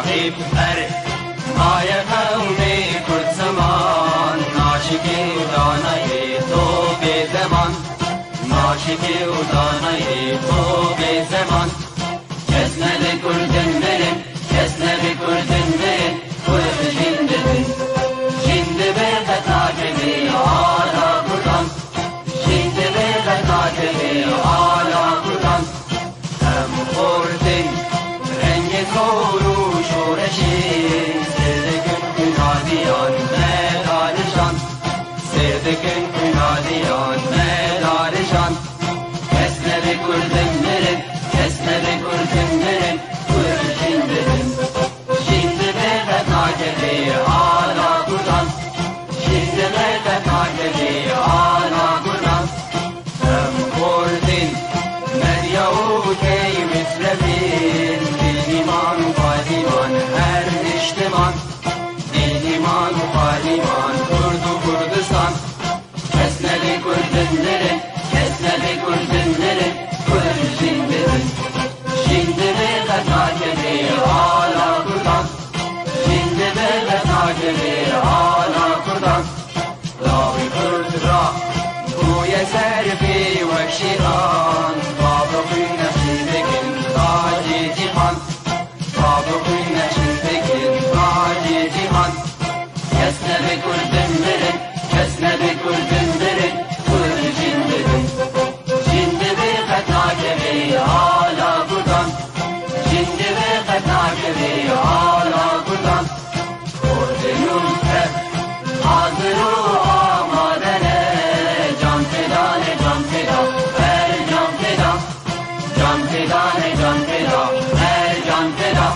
ای پر مای قومی کرد زمان ناشکی و دانای تو به زمان ناشکی و دانای تو به زمان اسند کردن برن اسند کردن برن کرد جنده جنده به قطعه آلا کردن جنده به قطعه آلا کردن هم خوردن رنگ کورو شورشی سردکن کنادیان مدارشان سردکن کنادیان مدارشان اسند کردن برن اسند کردن برن کرد جنده جنده به قطعه آلا کردن جنده به قطعه آلا کردن هم خوردن مریو کی مثل ایمان و پادیمان هر اجتماع ایمان و پادیمان کرد و کردستان اسند کردن برن اسند کردن برن کرد جنده جنده به قطعه آلا کردن جنده به قطعه آلا کردن راوی کرد را بوی سرفی و شیران بابقی نفسی بکن تاجی جیهان بابقی نفسی بکن تاجی جیهان اسند کردن برن اسند کردن برن کرد جنده جنده به قطعه آلا کردن جنده به قطعه آلا کردن خوردنون کرد حاضر و آمادنه جان فدان جان فدا هر جان فدا جان فدان جان فدا هر جان فدا.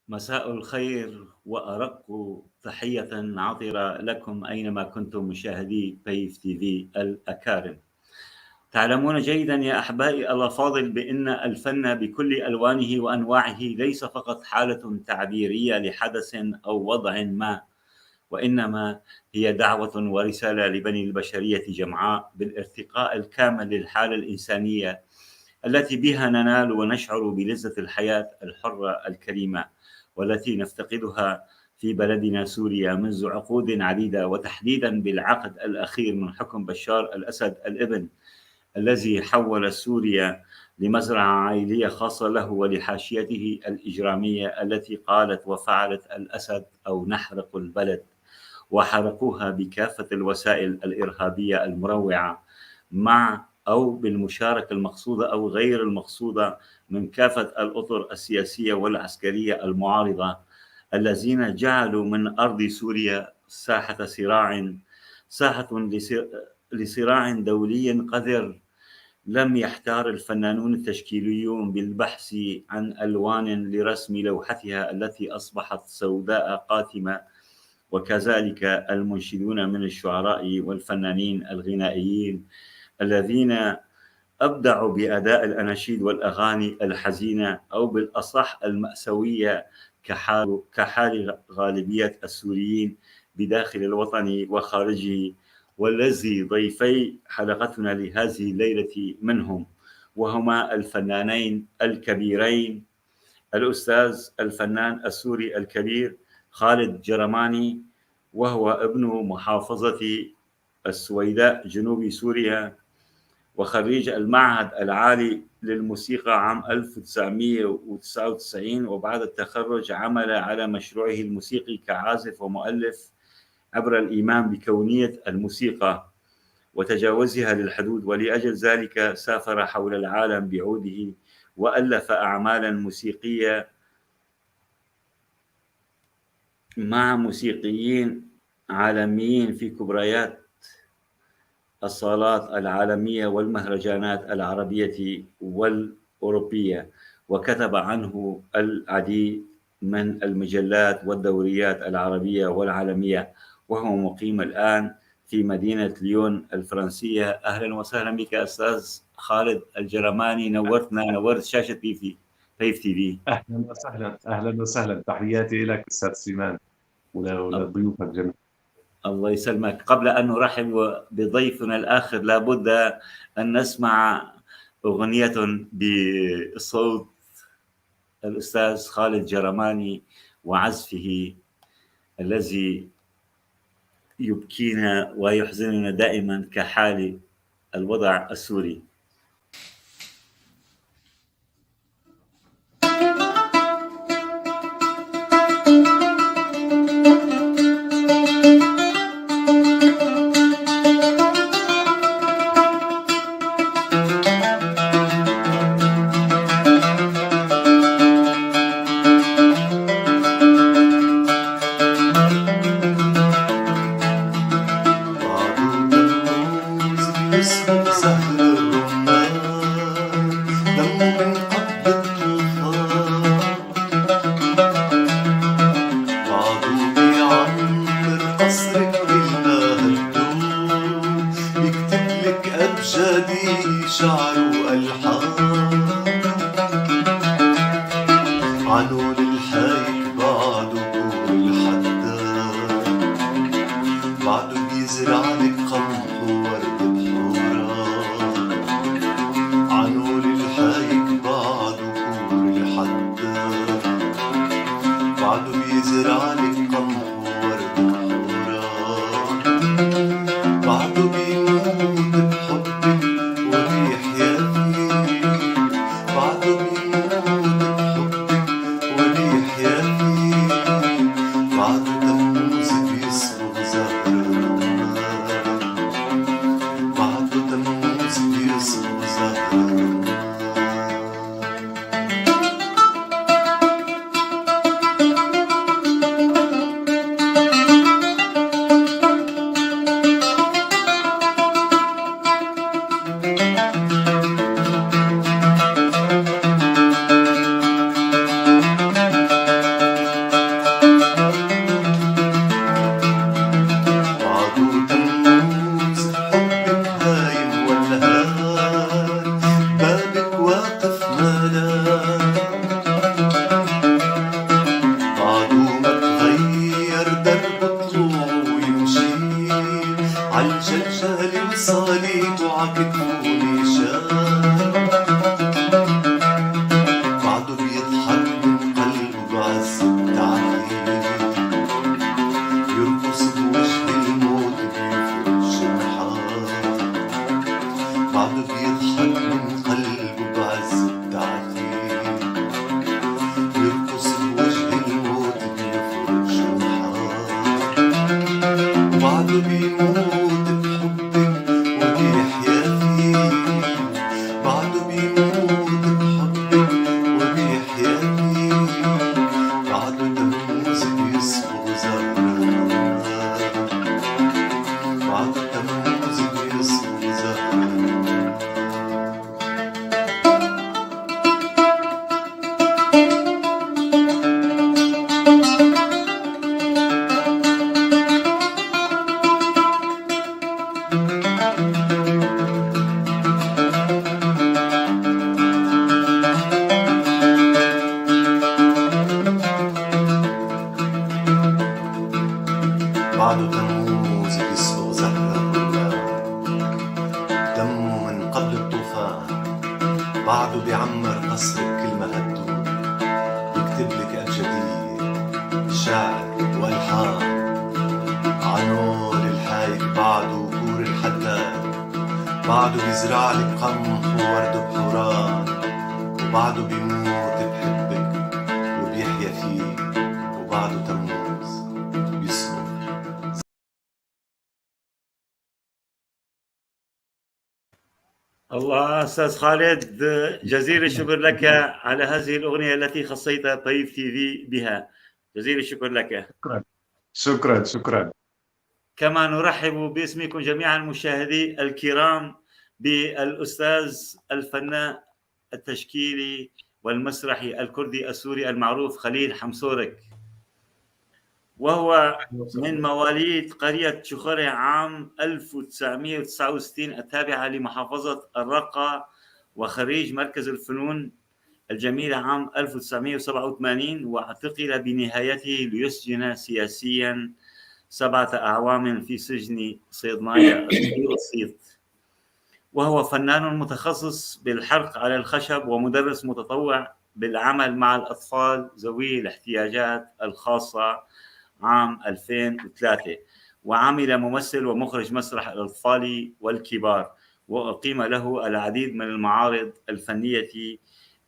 مساء الخير وأرق تحية عطرة لكم أينما كنتم مشاهدي بيف تي في الأكارم. تعلمون جيدا يا أحبائي الأفاضل بأن الفن بكل ألوانه وأنواعه ليس فقط حالة تعبيرية لحدث أو وضع ما، وإنما هي دعوة ورسالة لبني البشرية جمعاء بالارتقاء الكامل للحالة الإنسانية التي بها ننال ونشعر بلذة الحياة الحرة الكريمة، والتي نفتقدها في بلدنا سوريا منذ عقود عديدة، وتحديدا بالعقد الأخير من حكم بشار الأسد الابن الذي حول سوريا لمزرعة عائلية خاصة له ولحاشيته الإجرامية التي قالت وفعلت الأسد أو نحرق البلد، وحرقوها بكافة الوسائل الإرهابية المروعة مع أو بالمشاركة المقصودة أو غير المقصودة من كافة الأطر السياسية والعسكرية المعارضة، الذين جعلوا من أرض سوريا ساحة لصراع دولي قذر لم يحتار الفنانون التشكيليون بالبحث عن ألوان لرسم لوحتها التي أصبحت سوداء قاتمة، وكذلك المنشدون من الشعراء والفنانين الغنائيين الذين أبدعوا بأداء الأناشيد والأغاني الحزينة أو بالأصح المأساوية كحال غالبية السوريين بداخل الوطن وخارجه، والذي ضيفي حلقتنا لهذه الليلة منهم وهما الفنانين الكبيرين الأستاذ الفنان السوري الكبير خالد جرماني، وهو ابن محافظة السويداء جنوب سوريا، وخريج المعهد العالي للموسيقى عام 1999، وبعد التخرج عمل على مشروعه الموسيقي كعازف ومؤلف عبر الإيمان بكونية الموسيقى وتجاوزها للحدود، ولأجل ذلك سافر حول العالم بعوده وألف أعمالا موسيقية مع موسيقيين عالميين في كبريات الصالات العالمية والمهرجانات العربية والأوروبية، وكتب عنه العديد من المجلات والدوريات العربية والعالمية، وهو مقيم الآن في مدينة ليون الفرنسية. أهلا وسهلا بك أستاذ خالد الجرماني، نورت شاشة بيف تي في. أهلا وسهلا تحياتي لك أستاذ سليمان ولضيوفك جميعا. الله يسلمك. قبل أن نرحب بضيفنا الآخر لابد أن نسمع أغنية بصوت الأستاذ خالد جرماني وعزفه الذي يبكينا ويحزننا دائما كحال الوضع السوري. الله أستاذ خالد، جزيل الشكر لك على هذه الأغنية التي خصيت طيف تي في بها. جزيل الشكر لك. شكرا شكرا. كما نرحب باسمكم جميعا مشاهدي الكرام بالأستاذ الفنان التشكيلي والمسرحي الكردي السوري المعروف خليل حمصورك، وهو من مواليد قرية شخرة عام 1969 التابعة لمحافظة الرقة، وخريج مركز الفنون الجميلة عام 1987، واعتقل بنهايته ليسجن سياسيا 7 أعوام في سجن صيدنايا الصيد. وهو فنان متخصص بالحرق على الخشب ومدرس متطوع بالعمل مع الأطفال ذوي الاحتياجات الخاصة عام 2003، وعمل ممثل ومخرج مسرح الأطفال والكبار، وأقيم له العديد من المعارض الفنية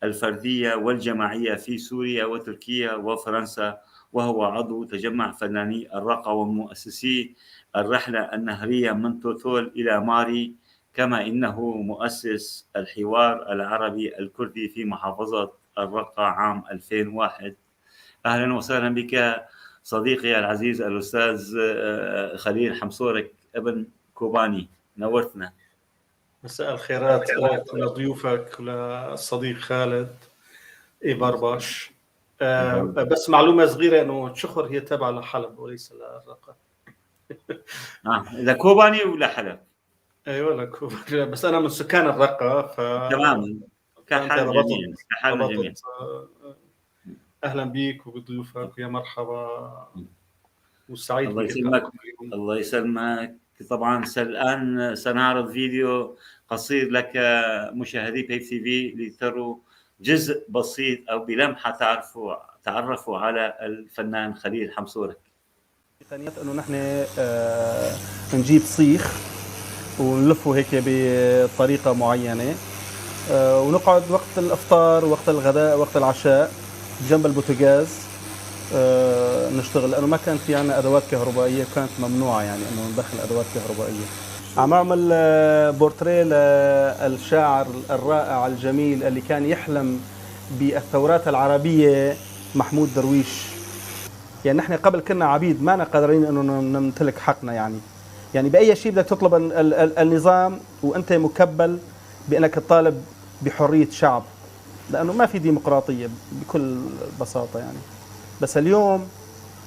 الفردية والجماعية في سوريا وتركيا وفرنسا، وهو عضو تجمع فناني الرقة ومؤسسي الرحلة النهرية من توتول إلى ماري، كما إنه مؤسس الحوار العربي الكردي في محافظة الرقة عام 2001. أهلا وسهلا بك صديقي العزيز الأستاذ خليل حمصورك ابن كوباني، نورتنا. مساء الخيرات لك ولضيوفك وللصديق خالد إيبارباش. بس معلومة صغيرة إنه تشخر هي تابعة لحلب وليس للرقة. إذا كوباني ولا حلب؟ أيوة لكوباني، بس أنا من سكان الرقة تمام. كحل جميل. كحل جميل. أهلا بك وبضيوفك، يا مرحبا وسعيد. الله يسلمك. الله يسلمك. طبعا الآن سنعرض فيديو قصير لك مشاهدي بيف تي في لتروا جزء بسيط أو بلمحة تعرفوا على الفنان خليل حمصورك. تقنية إنه نحن نجيب صيخ ونلفه هيك بطريقة معينة، ونقعد وقت الإفطار وقت الغداء وقت العشاء جنب البوتاجاز نشتغل، لأنه ما كان في عنا أدوات كهربائية، كانت ممنوعة يعني إنه ندخل أدوات كهربائية. عم أعمل بورتريه للشاعر الرائع الجميل اللي كان يحلم بالثورات العربية، محمود درويش. يعني نحن قبل كنا عبيد، ما قادرين إنه نمتلك حقنا، يعني بأي شيء بدك تطلب النظام وأنت مكبل بأنك تطالب بحرية شعب، لأنه ما في ديمقراطية بكل بساطة يعني. بس اليوم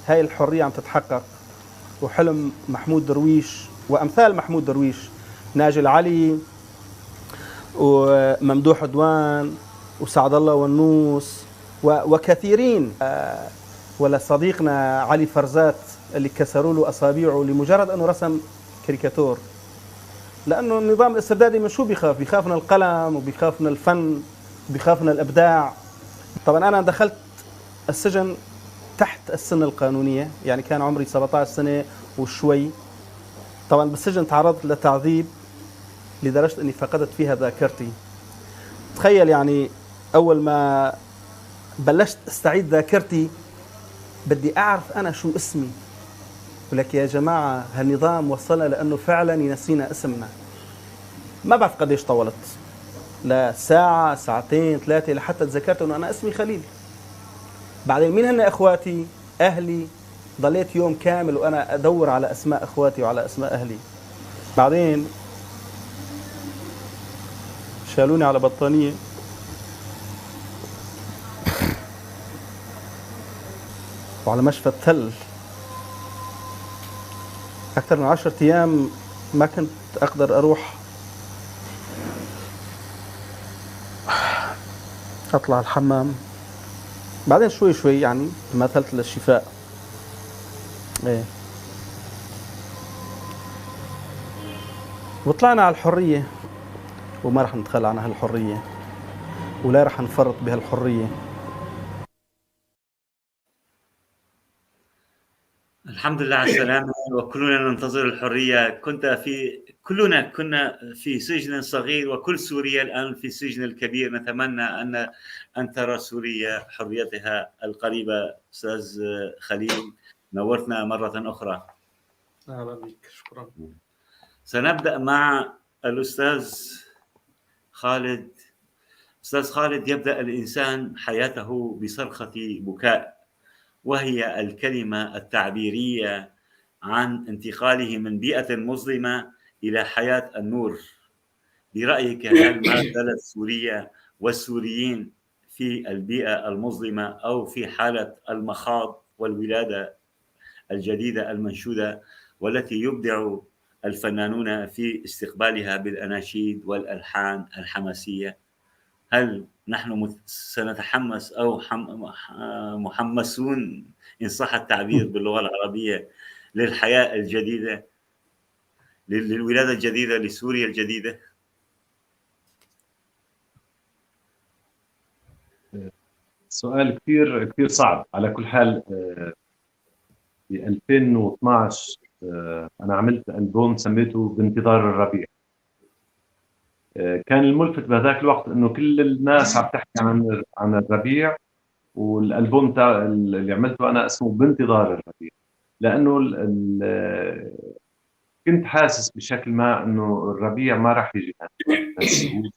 هاي الحرية عم تتحقق، وحلم محمود درويش وأمثال محمود درويش، ناجي العلي وممدوح عدوان وسعد الله والنوس وكثيرين، ولا صديقنا علي فرزات اللي كسروا له أصابيعه لمجرد أنه رسم كاريكاتور. لأنه النظام الاستبدادي من شو بيخاف؟ بيخاف من القلم وبيخاف من الفن وبيخاف من الإبداع. طبعا أنا دخلت السجن تحت السن القانونية، يعني كان عمري 17 سنة وشوي. طبعا بالسجن تعرضت لتعذيب لدرجة أني فقدت فيها ذاكرتي. تخيل يعني أول ما بلشت استعيد ذاكرتي بدي أعرف أنا شو اسمي، ولك يا جماعة هالنظام وصلنا لأنه فعلا ينسينا اسمنا. ما بعرف قديش طولت، لا ساعة ساعتين ثلاثة لحتى تذكرت أنه أنا اسمي خليل. بعدين مين هن أخواتي؟ أهلي. ضليت يوم كامل وأنا أدور على أسماء أخواتي وعلى أسماء أهلي. بعدين شالوني على بطانية وعلى مشفى التل أكثر من 10 أيام. ما كنت أقدر أروح أطلع الحمام. بعدين شوي شوي يعني تماثلت للشفاء. إيه. وطلعنا على الحرية، وما رح نتخلى عن هالحرية ولا رح نفرط بهالحرية. الحمد لله على السلامة، وكلنا ننتظر الحرية. كلنا كنا في سجن صغير، وكل سوريا الآن في سجن الكبير. نتمنى أن ترى سوريا حريتها القريبة. أستاذ خليل، نورتنا مرة أخرى. أهلا بك، شكرا. سنبدأ مع الأستاذ خالد. أستاذ خالد، يبدأ الإنسان حياته بصرخة بكاء، وهي الكلمة التعبيرية عن انتقاله من بيئة مظلمة إلى حياة النور. برأيك، هل ما زالت سوريا والسوريين في البيئة المظلمة، أو في حالة المخاض والولادة الجديدة المنشودة، والتي يبدع الفنانون في استقبالها بالأناشيد والألحان الحماسية؟ هل نحن سنتحمس أو محمسون إن صح التعبير باللغة العربية للحياة الجديدة، للولادة الجديدة، لسوريا الجديدة؟ سؤال كثير كثير صعب. على كل حال في 2012 أنا عملت ألبوم سميته بانتظار الربيع. كان الملفت بهذاك الوقت إنه كل الناس عم تحكي عن الربيع، والألبوم تاع اللي عملته أنا اسمه بانتظار الربيع، لأنه كنت حاسس بشكل ما إنه الربيع ما راح يجي بسهولة.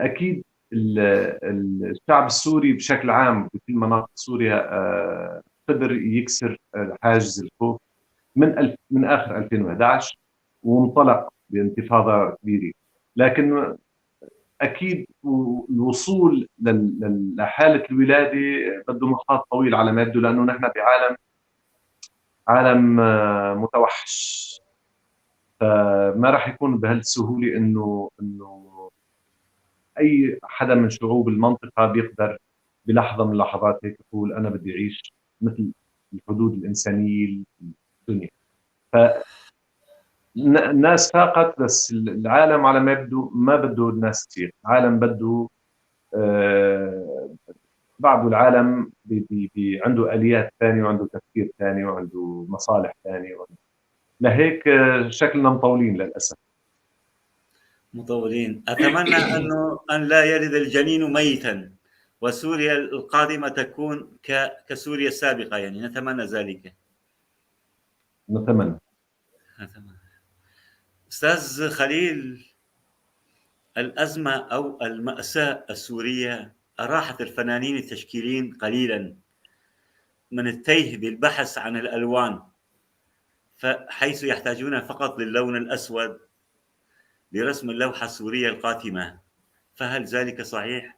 أكيد الشعب السوري بشكل عام في كل مناطق سوريا قدر يكسر حاجز الخوف من آخر 2011 وانطلق بانتفاضة كبيرة. لكن أكيد الوصول لحالة الولادة بده مخاط طويل على ما يبدو، لأنه نحن بعالم متوحش، فما راح يكون بهالسهولة إنه أي حدا من شعوب المنطقة بيقدر بلحظة من اللحظات هيك يقول أنا بدي أعيش مثل الحدود الإنسانية الدنيا. الناس فاقت، بس العالم على ما يبدو ما بده الناس تصير. العالم بده بعض العالم عنده آليات ثانية وعنده تفكير ثاني وعنده مصالح ثانية، لهيك شكلنا مطولين للأسف. مطولين. أتمنى أن لا يلد الجنين ميتا، وسوريا القادمة تكون كسوريا السابقة، يعني نتمنى ذلك. نتمنى. أستاذ خليل، الأزمة أو المأساة السورية أراحت الفنانين التشكيليين قليلا من التيه بالبحث عن الألوان، حيث يحتاجون فقط للون الأسود لرسم اللوحة السورية القاتمة، فهل ذلك صحيح؟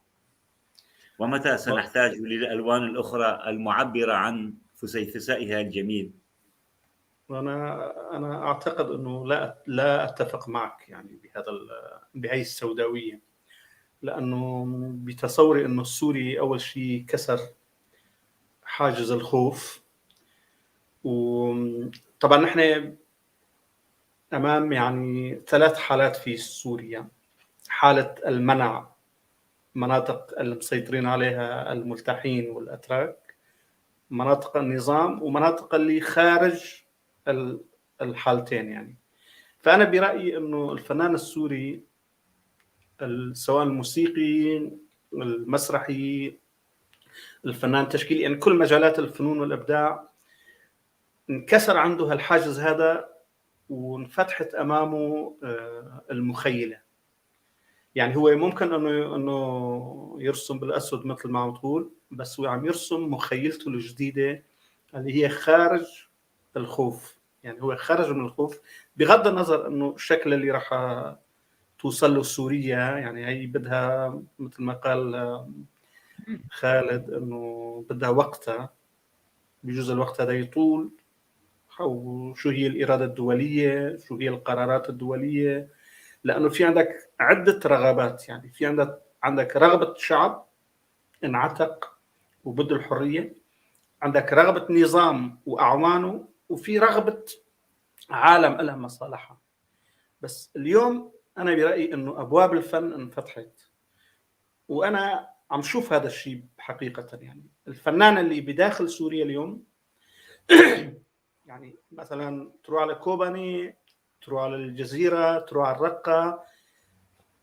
ومتى سنحتاج للألوان الأخرى المعبرة عن فسيفسائها الجميل؟ أنا أعتقد أنه لا أتفق معك يعني بهذه السوداوية، لأنه بتصوري أنه السوري أول شيء كسر حاجز الخوف. وطبعا نحن أمام يعني 3 حالات في سوريا: حالة المنع، مناطق المسيطرين عليها الملتحين والأتراك، مناطق النظام، ومناطق اللي خارج الحالتين يعني. فأنا برأيي أنه الفنان السوري سواء الموسيقي، المسرحي، الفنان التشكيلي، يعني كل مجالات الفنون والإبداع انكسر عنده هالحاجز هذا وانفتحت أمامه المخيلة. يعني هو ممكن أنه يرسم بالأسود مثل ما عم تقول، بس هو عم يرسم مخيلته الجديدة اللي هي خارج الخوف. يعني هو خرج من الخوف بغض النظر أنه الشكل اللي راح توصل له سوريا، يعني هي بدها مثل ما قال خالد أنه بدها وقتها، بجوز الوقت هذا يطول، أو شو هي الإرادة الدولية، شو هي القرارات الدولية، لأنه في عندك عدة رغبات. يعني في عندك رغبة شعب انعتق وبده الحرية، عندك رغبة نظام وأعوانه، وفي رغبة عالم لها مصالحها. بس اليوم أنا برأيي أنه أبواب الفن انفتحت، وأنا عم شوف هذا الشيء حقيقة. يعني الفنان اللي بداخل سوريا اليوم يعني مثلا تروح على كوباني، تروح على الجزيرة، تروح على الرقة،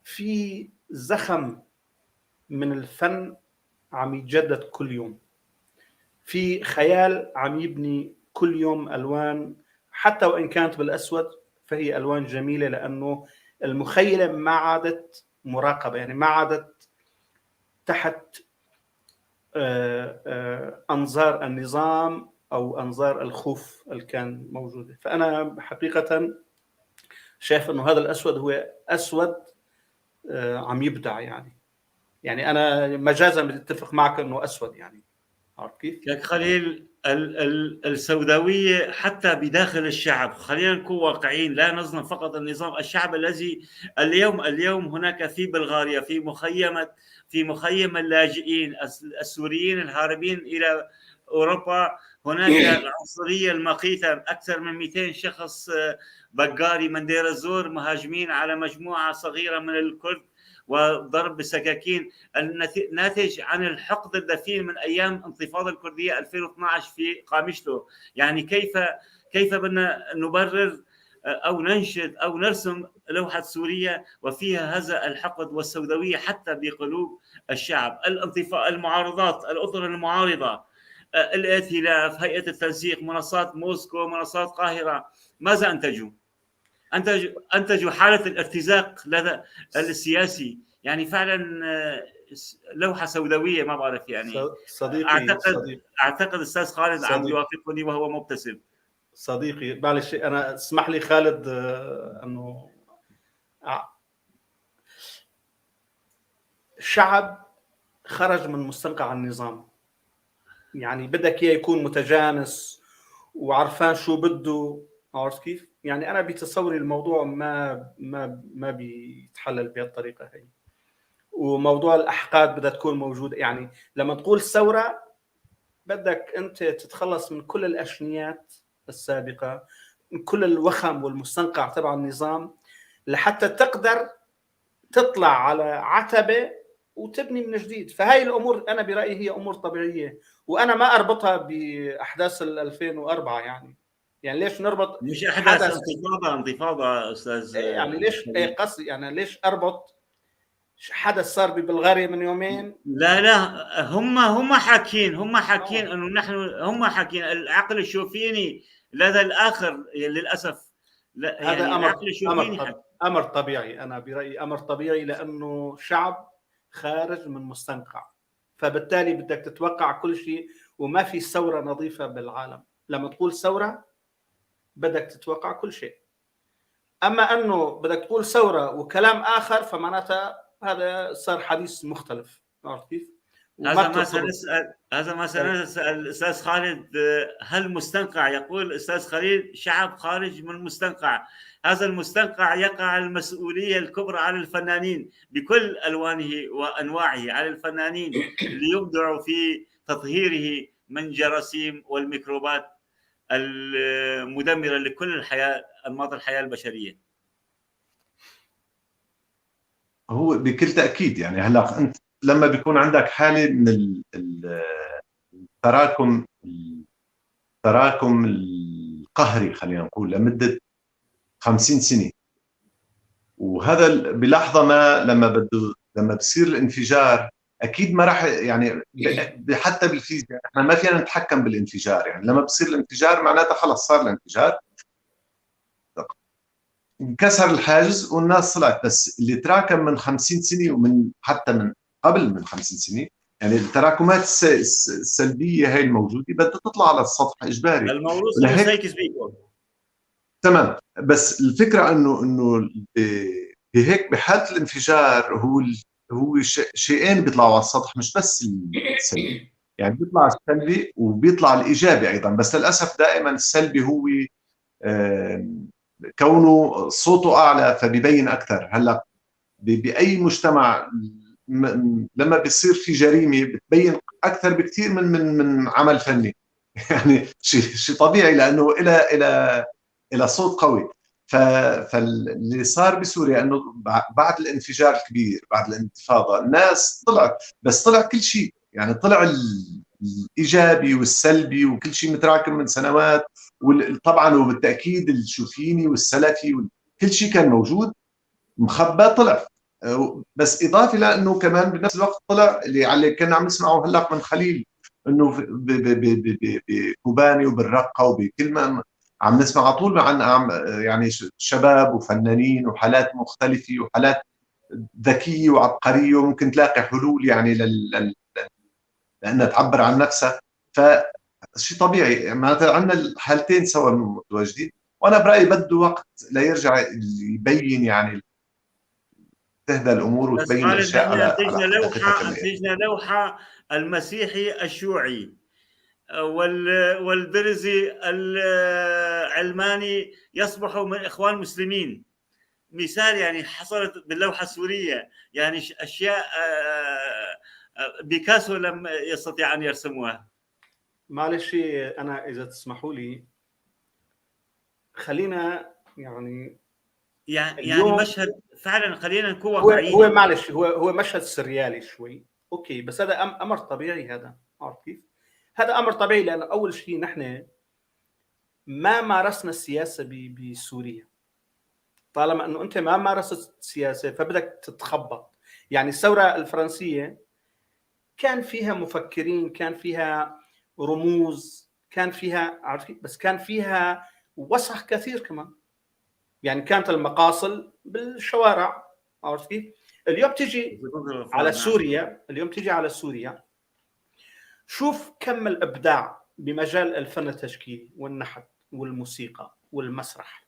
في زخم من الفن عم يتجدد كل يوم، في خيال عم يبني كل يوم ألوان، حتى وإن كانت بالأسود فهي ألوان جميلة، لأنه المخيلة ما عادت مراقبة، يعني ما عادت تحت أنظار النظام أو أنظار الخوف اللي كان موجودة. فأنا حقيقة شايف أنه هذا الأسود هو أسود عم يبدع. يعني أنا مجازا بتفق معك أنه أسود. يعني عارف كيف؟ يا خليل، السوداوية حتى بداخل الشعب، خلينا نكون واقعيين، لا نظلم فقط النظام. الشعب الذي اليوم هناك في بلغاريا في مخيم اللاجئين السوريين الهاربين إلى أوروبا، هناك العنصرية المقيتة، أكثر من 200 شخص بلغاري من دير الزور مهاجمين على مجموعة صغيرة من الكرد، وضرب بالسكاكين الناتج عن الحقد الدفين من أيام انتفاضة الكردية 2012 في قامشلو. يعني كيف بدنا نبرر أو ننشد أو نرسم لوحة سوريا وفيها هذا الحقد والسوداوية حتى بقلوب الشعب؟ المعارضات، الأطر المعارضة، الائتلاف، هيئة التنسيق، منصات موسكو، منصات القاهرة، ماذا أنتجوا حالة الارتزاق لدى السياسي. يعني فعلا لوحة سوداوية، ما بعرف يعني. صديقي أعتقد أستاذ خالد عم يوافقني وهو مبتسم. صديقي معلش، أنا اسمح لي خالد أنه الشعب خرج من مستنقع النظام، يعني بدك إياه يكون متجانس وعرفان شو بده، عارف كيف؟ يعني أنا بتصوري الموضوع ما بيتحلل بهالطريقة هي. وموضوع الأحقاد بدها تكون موجودة. يعني لما تقول ثورة بدك أنت تتخلص من كل الأشنيات السابقة، من كل الوخم والمستنقع تبع النظام، لحتى تقدر تطلع على عتبة وتبني من جديد. فهاي الأمور أنا برأيي هي أمور طبيعية، وأنا ما أربطها بأحداث 2004. يعني ليش نربط مش أحداث انتفاضة أستاذ؟ يعني ليش قصدي يعني ليش أربط حدث صار ببلغاريا من يومين؟ لا هم حاكين انه نحن، هم حاكين العقل الشوفيني لدى الاخر للاسف. لا هذا يعني العقل الشوفيني امر طبيعي. انا برايي امر طبيعي، لانه شعب خارج من مستنقع، فبالتالي بدك تتوقع كل شيء، وما في ثوره نظيفه بالعالم. لما تقول ثوره بدك تتوقع كل شيء. اما انه بدك تقول ثوره وكلام اخر، فمعناتها هذا صار حديث مختلف. عرفت كيف؟ هذا ما سنسأل الأستاذ خالد. هل مستنقع؟ يقول الأستاذ خليل شعب خارج من المستنقع. هذا المستنقع يقع المسؤولية الكبرى على الفنانين بكل ألوانه وأنواعه، على الفنانين ليبدعوا في تطهيره من جراثيم والميكروبات المدمرة لكل الحياة، أنماط الحياة البشرية. هو بكل تأكيد. يعني هلا أنت لما بيكون عندك حالة من التراكم القهري، خلينا نقول لمدة 50 سنة، وهذا بلحظة ما لما بصير الانفجار، أكيد ما راح يعني حتى بالفيزياء احنا ما فينا نتحكم بالانفجار. يعني لما بصير الانفجار معناتها خلص صار الانفجار، انكسر الحاجز والناس طلعت. بس اللي تراكم من 50 سنة ومن حتى من قبل من 50 سنة، يعني التراكمات السلبية هاي الموجودة بدها تطلع على السطح إجباري. الموروث هيك بيقول. تمام. بس الفكرة إنه بهيك بحالة الانفجار هو شيئين بيطلعوا على السطح، مش بس السلبي. يعني بيطلع السلبي وبيطلع الإيجابي أيضا، بس للأسف دائما السلبي هو كونه صوته أعلى فبيبين أكثر. هلا بأي مجتمع لما بيصير في جريمة بتبين أكثر بكثير من عمل فني. يعني شيء طبيعي، لأنه إلى صوت قوي. فاللي صار بسوريا أنه بعد الانفجار الكبير، بعد الانتفاضة، الناس طلعت، بس طلع كل شيء. يعني طلع الإيجابي والسلبي وكل شيء متراكم من سنوات. طبعا وبالتأكيد الشوفيني والسلفي كل شيء كان موجود مخبى طلع. بس إضافة لأنه كمان بنفس الوقت طلع اللي كنا عم نسمعه هلأ من خليل، أنه بكوباني وبالرقة وبكل ما عم نسمع على طول عن يعني شباب وفنانين وحالات مختلفة وحالات ذكية وعبقرية، وممكن تلاقي حلول يعني لأنها تعبر عن نفسها. فشيء طبيعي معناتها عندنا الحالتين سوا متواجدين. وأنا برأيي بده وقت ليرجع يبين، يعني تهدى الأمور وتبين الأشياء على أنتجنا لوحة المسيحي الشيوعي والدرزي العلماني يصبحوا من إخوان مسلمين. مثال يعني حصلت باللوحة السورية، يعني أشياء بيكاسو لم يستطيع أن يرسموها. معلش أنا إذا تسمحوا لي خلينا يعني يعني مشهد فعلا، خلينا نكون هو واقعيين. معلش، هو مشهد سريالي شوي، اوكي، بس هذا امر طبيعي. هذا عارف كيف؟ هذا امر طبيعي، لانه اول شيء نحن ما مارسنا السياسه بسوريا. طالما انه انت ما مارست سياسه فبدك تتخبط. يعني الثوره الفرنسيه كان فيها مفكرين، كان فيها رموز، كان فيها عارفين، بس كان فيها وسخ كثير كمان. يعني كانت المقاصل بالشوارع، عارف كيف؟ اليوم تجي على سوريا، شوف كم الابداع بمجال الفن التشكيلي والنحت والموسيقى والمسرح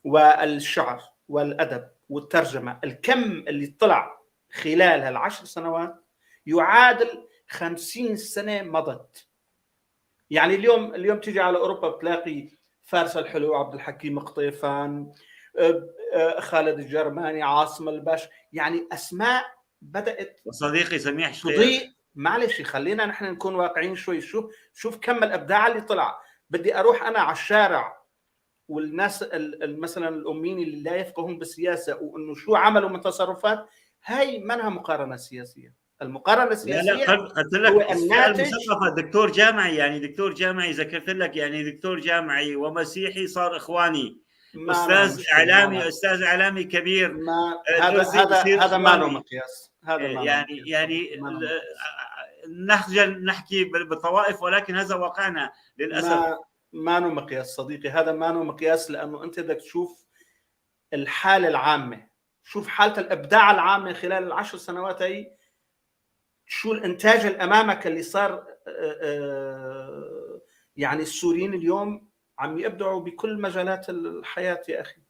والشعر والادب والترجمه. الكم اللي طلع خلال هال10 سنوات يعادل 50 سنه مضت. يعني اليوم تيجي على اوروبا بتلاقي فارس الحلو، عبد الحكيم قطيفان، خالد الجرماني، عاصم الباش، يعني اسماء بدات وصديقي سميح تضيء. معلش خلينا نحن نكون واقعيين شوي. شوف كم الابداع اللي طلع. بدي اروح انا على الشارع والناس مثلا الاميين اللي لا يفقهون بالسياسه وانه شو عملوا من تصرفات، هاي منها مقارنه سياسيه. المقارنه السياسيه لا قلت لك هو الناتج. دكتور جامعي، يعني دكتور جامعي ذكرت لك، يعني دكتور جامعي ومسيحي صار اخواني، استاذ اعلامي كبير. ما هذا ما له مقياس. هذا يعني نخجل نحكي بالطوائف، ولكن هذا واقعنا للاسف. ما له مقياس صديقي، هذا ما له مقياس، لانه انت بدك تشوف الحاله العامه، شوف حاله الابداع العامه خلال ال10 سنوات هي، شو الانتاج اللي امامك اللي صار. يعني السوريين اليوم عم يبدعوا بكل مجالات الحياه يا اخي.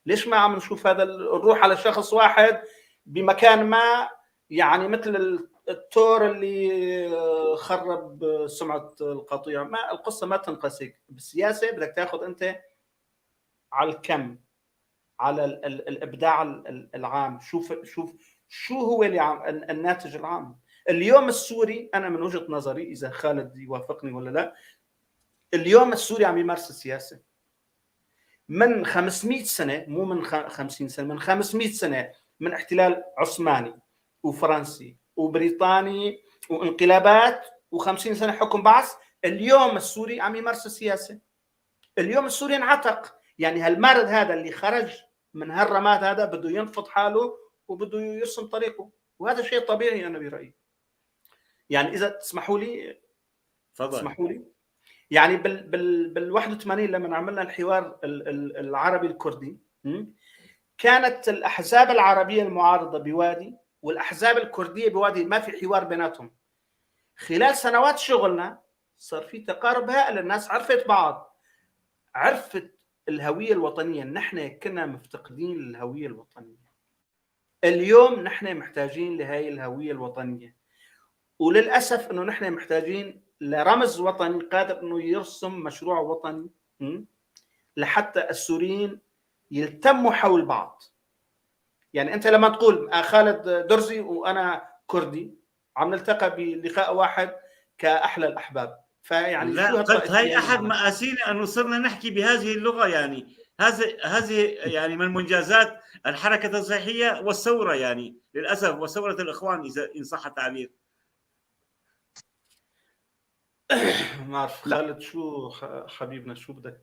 ليش ما عم نشوف هذا؟ نروح على شخص واحد بمكان ما، يعني مثل التور اللي خرب سمعه القطيع. ما القصه ما تنقسك بالسياسه، بدك تاخذ انت على الكم، على الابداع العام. شوف شو هو الناتج العام. اليوم السوري، انا من وجهه نظري، اذا خالد يوافقني ولا لا، اليوم السوري عم يمارس السياسه. من 500 سنه، مو من 50 سنه، من 500 سنه، من احتلال عثماني وفرنسي وبريطاني وانقلابات و50 سنه حكم بعث، اليوم السوري عم يمارس السياسه. اليوم السوري انعتق. يعني هالمارد هذا اللي خرج من هالرماد هذا بده ينفض حاله وبده يرسم طريقه، وهذا شيء طبيعي انا برايي. يعني اذا تسمحوا لي، تسمحوا لي، يعني بال 81 لما عملنا الحوار العربي الكردي، كانت الاحزاب العربيه المعارضه بوادي والاحزاب الكرديه بوادي، ما في حوار بيناتهم. خلال سنوات شغلنا صار في تقارب هائل، الناس عرفت بعض، عرفت الهويه الوطنيه. نحن كنا مفتقدين للهويه الوطنيه، اليوم نحن محتاجين لهي الهويه الوطنيه. وللاسف انه نحن محتاجين لرمز وطني قادر انه يرسم مشروع وطني لحتى السوريين يلتموا حول بعض. يعني انت لما تقول خالد درزي وانا كردي عم نلتقى بلقاء واحد كاحلى الاحباب، فيعني لا قلت هاي احد مآسينا انه صرنا نحكي بهذه اللغه. يعني هذه يعني من منجزات الحركه التصحيحيه والثوره، يعني للاسف، وثوره الاخوان اذا ان صح التعبير. ما اعرف خالد، شو حبيبنا، شو بدك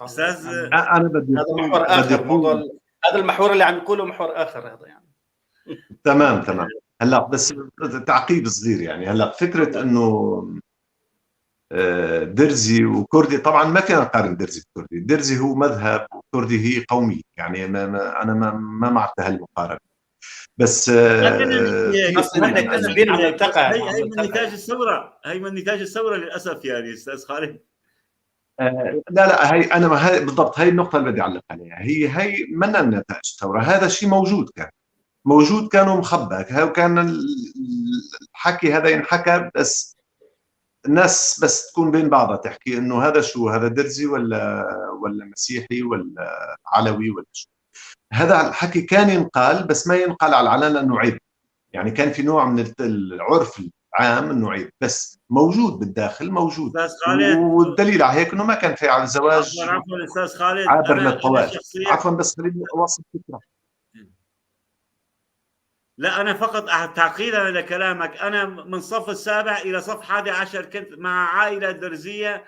استاذ؟ انا بدي هذا محور اخر، موضوع هذا المحور اللي عم نقوله محور اخر هذا يعني. تمام. هلا بس تعقيب صغير. يعني هلا فكره انه درزي وكردي، طبعا ما فينا نقارن درزي بكردي. درزي هو مذهب وكردي هي قوميه، يعني انا ما مع هالمقارنه. بس نحن كسبين عم نلتقى. هي من نتاج الثوره، هي من نتاج الثوره للاسف يعني استاذ خالد. لا هي انا بالضبط هي النقطه اللي بدي اعلق عليها. هي من نتاج الثوره، هذا شيء موجود كان ومخبى، كان الحكي هذا ينحكى، بس الناس بس تكون بين بعضها تحكي انه هذا شو، هذا درزي ولا مسيحي ولا علوي ولا شو. هذا الحكي كان ينقال، بس ما ينقال على العلن لانه عيب. يعني كان في نوع من العرف عام انه عيب، بس موجود بالداخل موجود. استاذ خالد، والدليل على هيك انه ما كان في على الزواج عفوا استاذ خالد، عابر انا للطوائف. شخصيا عفوا بس خليني اوصل فكره. لا، أنا فقط تعقيبا لكلامك، أنا من صف السابع إلى صف 11 كنت مع عائلة درزية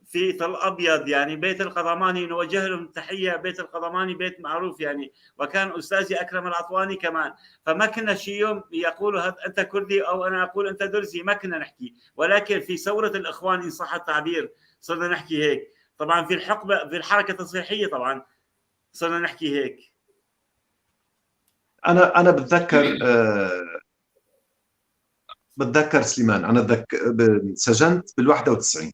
في تل أبيض، يعني بيت القضماني، نوجه لهم تحية. بيت القضماني بيت معروف يعني، وكان أستاذي أكرم العطواني كمان. فما كنا شي يوم يقولوا أنت كردي أو أنا أقول أنت درزي، ما كنا نحكي. ولكن في ثورة الإخوان إن صح التعبير صرنا نحكي هيك. طبعا في الحقبة، في الحركة التصحيحية طبعا صرنا نحكي هيك. انا بتذكر سليمان، انا سجنت بال91.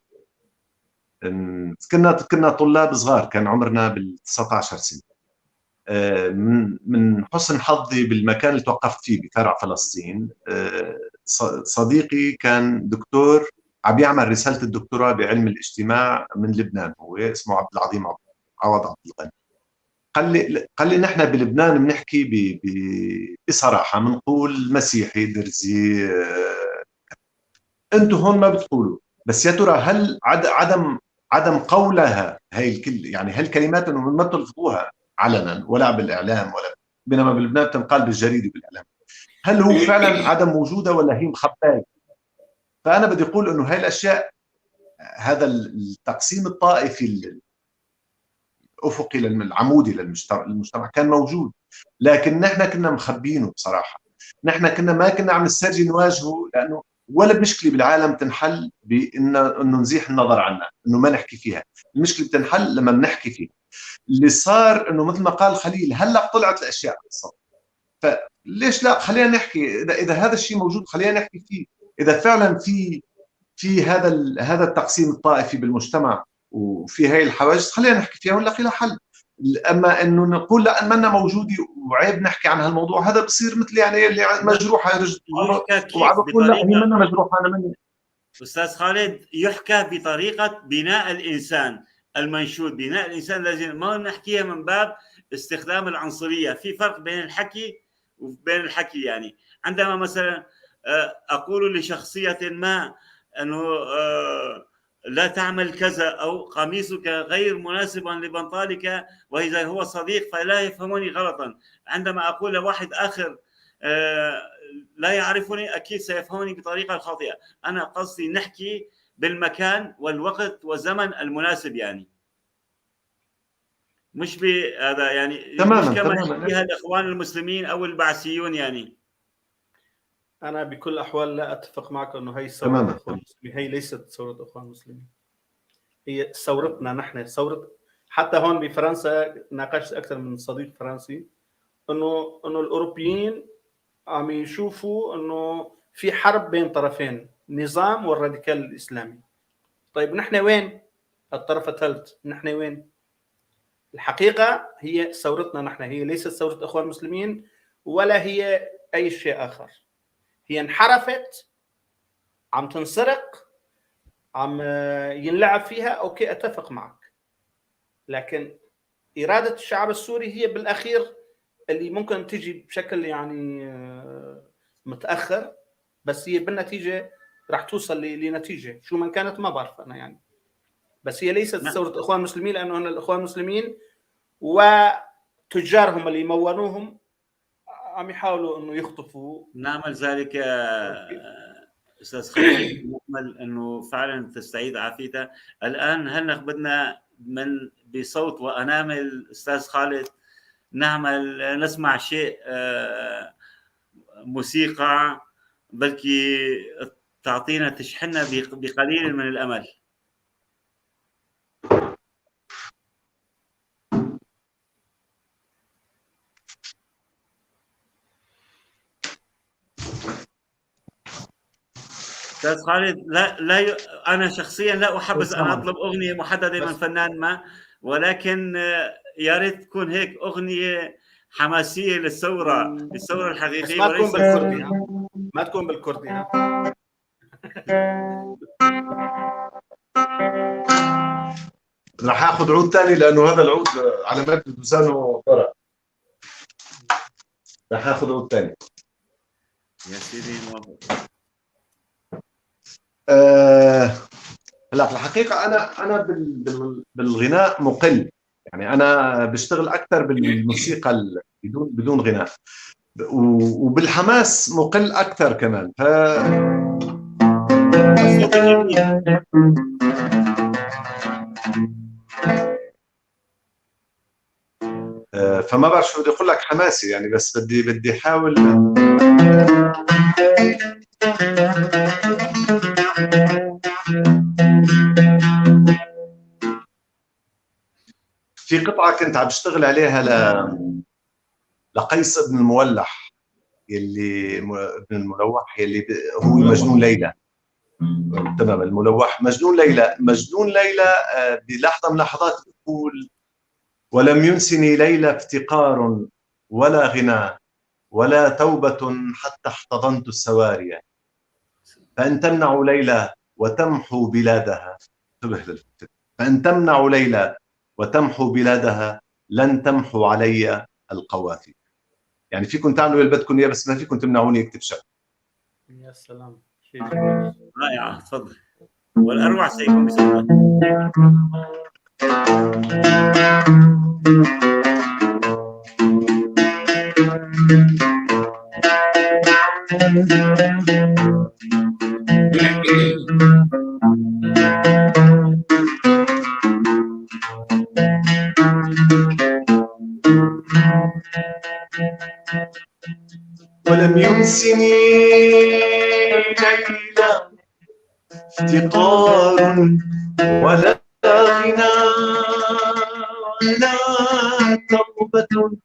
كنا طلاب صغار، كان عمرنا بال19 سنه. من حسن حظي بالمكان اللي توقفت فيه بفرع فلسطين، صديقي كان دكتور عم يعمل رساله الدكتوراه بعلم الاجتماع من لبنان، هو اسمه عبد العظيم عوض عبد الغني. قال لي نحن بلبنان بنحكي بصراحه، بنقول مسيحي، درزي، انتم هون ما بتقولوا. بس يا ترى هل عدم قولها هي الكل، يعني هالكلمات انه ما تلفظوها علنا ولا بالاعلام، ولا بينما بلبنان تنقال بالجريده وبالاعلام، هل هو فعلا عدم وجودها ولا هي مخبايه؟ فانا بدي اقول انه هاي الاشياء، هذا التقسيم الطائفي الافقي العمودي للمجتمع كان موجود، لكن نحن كنا مخبينه بصراحه. نحن ما كنا عم نسترجي نواجهه، لانه ولا مشكله بالعالم تنحل بانه نزيح النظر عنها، انه ما نحكي فيها. المشكله بتنحل لما بنحكي فيها. اللي صار انه مثل ما قال خليل، هلا طلعت الاشياء بالصوت، فليش لا خلينا نحكي. اذا هذا الشيء موجود خلينا نحكي فيه. اذا فعلا في هذا التقسيم الطائفي بالمجتمع وفي هاي الحواجز، خلينا نحكي فيها ونلاقي لها حل. اما انه نقول لا منا موجوده وعيب نحكي عن هالموضوع، هذا بصير مثل يعني اللي مجروحه يرجع وبقول لا هي منا مجروحه، انا مني. استاذ خالد، يحكى بطريقه بناء الانسان المنشود. بناء الانسان لازم ما نحكيها من باب استخدام العنصريه. في فرق بين الحكي وبين الحكي. يعني عندما مثلا اقول لشخصيه ما انه لا تعمل كذا، او قميصك غير مناسبا لبنطالك، واذا هو صديق فلا يفهمني غلطا. عندما اقول لواحد اخر لا يعرفني اكيد سيفهمني بطريقه خاطئه. انا قصدي نحكي بالمكان والوقت والزمن المناسب، يعني مش بهذا، يعني تماما مش كما تماما. يحكيها الاخوان المسلمين او البعثيون. يعني انا بكل الاحوال لا اتفق معك انه هي ثوره تماما. اخوان المسلمين. هي ليست ثوره اخوان المسلمين، هي ثورتنا نحن، ثوره. حتى هون بفرنسا ناقشت اكثر من صديق فرنسي انه الاوروبيين عم يشوفوا انه في حرب بين طرفين، النظام والراديكال الاسلامي. طيب نحن وين؟ الطرف الثالث، نحن وين؟ الحقيقه هي ثورتنا نحن، هي ليست ثوره اخوان المسلمين ولا هي اي شيء اخر. هي انحرفت، عم تنسرق، عم ينلعب فيها. اوكي اتفق معك، لكن اراده الشعب السوري هي بالاخير اللي ممكن تيجي بشكل يعني متاخر، بس هي بالنتيجه راح توصل لنتيجه شو من كانت، ما بعرف انا يعني. بس هي ليست ثوره اخوان المسلمين، لانه هن الاخوان المسلمين وتجارهم اللي يمونوهم عم يحاولوا انه يخطفوا. نعمل ذلك استاذ خالد، نامل انه فعلا تستعيد عافيتها. الان هل بدنا من بصوت وانامل استاذ خالد نعمل نسمع شيء موسيقى بلكي تعطينا تشحننا بقليل من الامل. استاذ خالد، لا انا شخصيا لا احبذ ان اطلب اغنيه محدده من فنان ما، ولكن يا ريت تكون هيك اغنيه حماسيه للثوره الحقيقيه، ما تكون بالكردي. ما تكون بالكردي. راح اخذ عود ثاني لانه هذا العود على مد دوزانه طرى. راح اخذ عود ثاني يا سيدي. لا الحقيقة أنا بالغناء مقل، يعني أنا بشتغل أكثر بالموسيقى بدون غناء، وبالحماس مقل أكثر كمان. الصوت جميل. فما بعرف شو بدي أقول لك حماسي يعني، بس بدي أحاول. في قطعة كنت عم بشتغل عليها لقيس ابن المولح، ابن الملوح يلي هو مجنون ليلى. تمام، الملوح مجنون ليلى. مجنون ليلى بلحظة من اللحظات بيقول: ولم ينسني ليلى افتقار ولا غنى ولا توبة حتى احتضنت السواري، فإن تمنع ليلى وتمحو بلادها، انتبه للفكرة، فإن تمنع ليلى وتمحو بلادها لن تمحو علي القوافي. يعني فيكم تعملوا اللي بدكم اياه، بس ما فيكم تمنعوني اكتب شعر. يا سلام، شيء جميل. رائعة، تفضل. والأروع سيكون بصوتك. ولم ينسني ليلى افتقار ولا غنى ولا توبة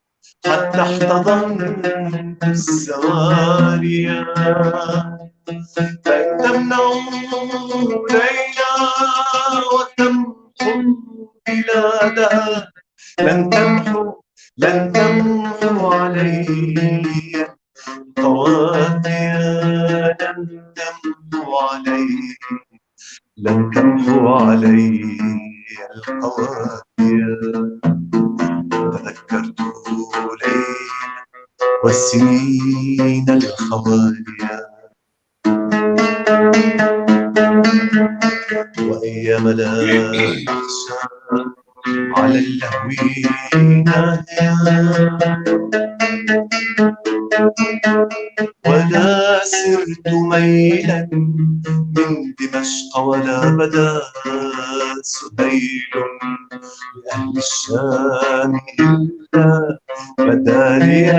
حتى احتضنت السواري، فإن تمنعوا ليلى وتمحوا بلادها لن تمحو علي قوافي، لن تمحو علي القوافي. تذكرت ليل والسنين الخوالية وأيام لا أخشى على اللهو ناهيا، ولا سرت ميلا من دمشق ولا بدا سهيل لأهل الشام إلا بدا لي.